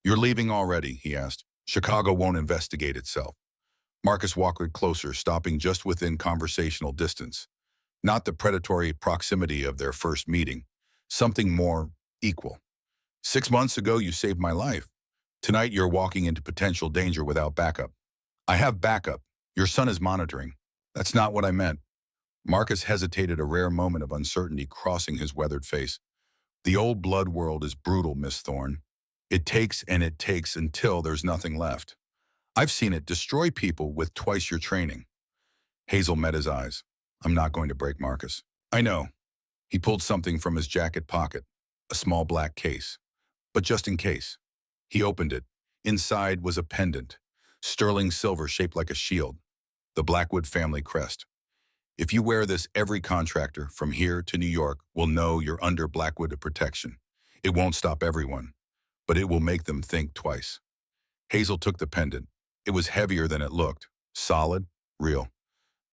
"You're leaving already?" he asked. "Chicago won't investigate itself." Marcus walked closer, stopping just within conversational distance. Not the predatory proximity of their first meeting. Something more equal. "6 months ago, you saved my life. Tonight, you're walking into potential danger without backup." "I have backup. Your son is monitoring." "That's not what I meant." Marcus hesitated, a rare moment of uncertainty crossing his weathered face. "The old blood world is brutal, Miss Thorne. It takes and it takes until there's nothing left. I've seen it destroy people with twice your training." Hazel met his eyes. "I'm not going to break Marcus." "I know." He pulled something from his jacket pocket, a small black case. "But just in case." He opened it. Inside was a pendant, sterling silver shaped like a shield, the Blackwood family crest. "If you wear this, every contractor from here to New York will know you're under Blackwood protection. It won't stop everyone, but it will make them think twice." Hazel took the pendant. It was heavier than it looked. Solid, real.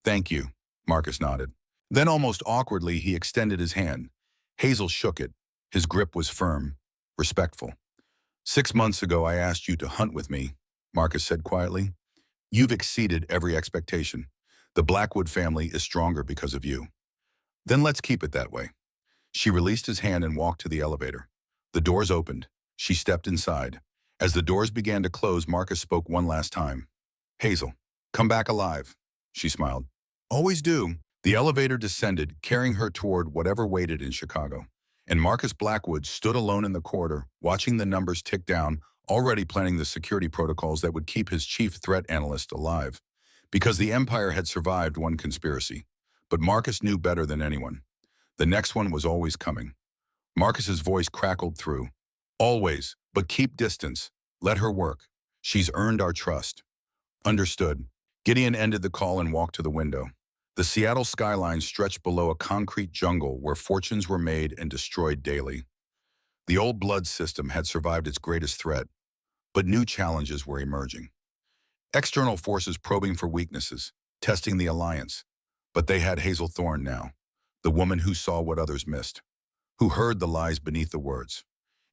"Thank you," Marcus nodded. Then almost awkwardly, he extended his hand. Hazel shook it. His grip was firm, respectful. "6 months ago, I asked you to hunt with me," Marcus said quietly. "You've exceeded every expectation. The Blackwood family is stronger because of you. Then let's keep it that way." She released his hand and walked to the elevator. The doors opened. She stepped inside. As the doors began to close, Marcus spoke one last time. "Hazel, come back alive." She smiled. "Always do." The elevator descended, carrying her toward whatever waited in Chicago. And Marcus Blackwood stood alone in the corridor, watching the numbers tick down, already planning the security protocols that would keep his chief threat analyst alive. Because the Empire had survived one conspiracy. But Marcus knew better than anyone. The next one was always coming. Marcus's voice crackled through. "Always, but keep distance. Let her work. She's earned our trust." "Understood." Gideon ended the call and walked to the window. The Seattle skyline stretched below a concrete jungle where fortunes were made and destroyed daily. The old blood system had survived its greatest threat, but new challenges were emerging. External forces probing for weaknesses, testing the alliance. But they had Hazel Thorne now, the woman who saw what others missed, who heard the lies beneath the words.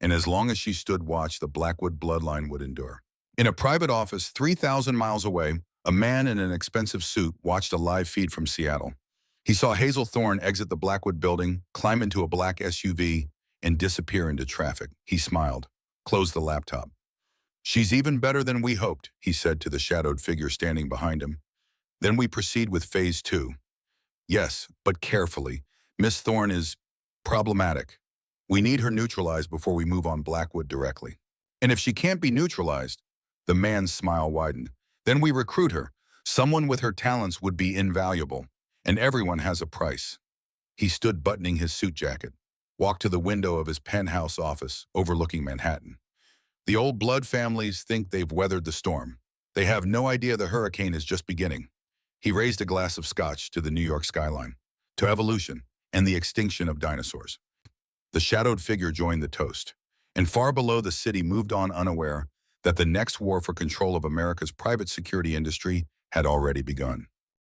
And as long as she stood watch, the Blackwood bloodline would endure. In a private office 3,000 miles away, a man in an expensive suit watched a live feed from Seattle. He saw Hazel Thorne exit the Blackwood building, climb into a black SUV, and disappear into traffic. He smiled, closed the laptop. "She's even better than we hoped," he said to the shadowed figure standing behind him. "Then we proceed with phase 2. "Yes, but carefully. Miss Thorne is problematic. We need her neutralized before we move on Blackwood directly. And if she can't be neutralized," the man's smile widened, "then we recruit her. Someone with her talents would be invaluable, and everyone has a price." He stood buttoning his suit jacket. walked to the window of his penthouse office overlooking Manhattan. The old blood families think they've weathered the storm. They have no idea the hurricane is just beginning. He raised a glass of scotch to the New York skyline, to evolution and the extinction of dinosaurs. The shadowed figure joined the toast, and far below the city moved on unaware that the next war for control of America's private security industry had already begun.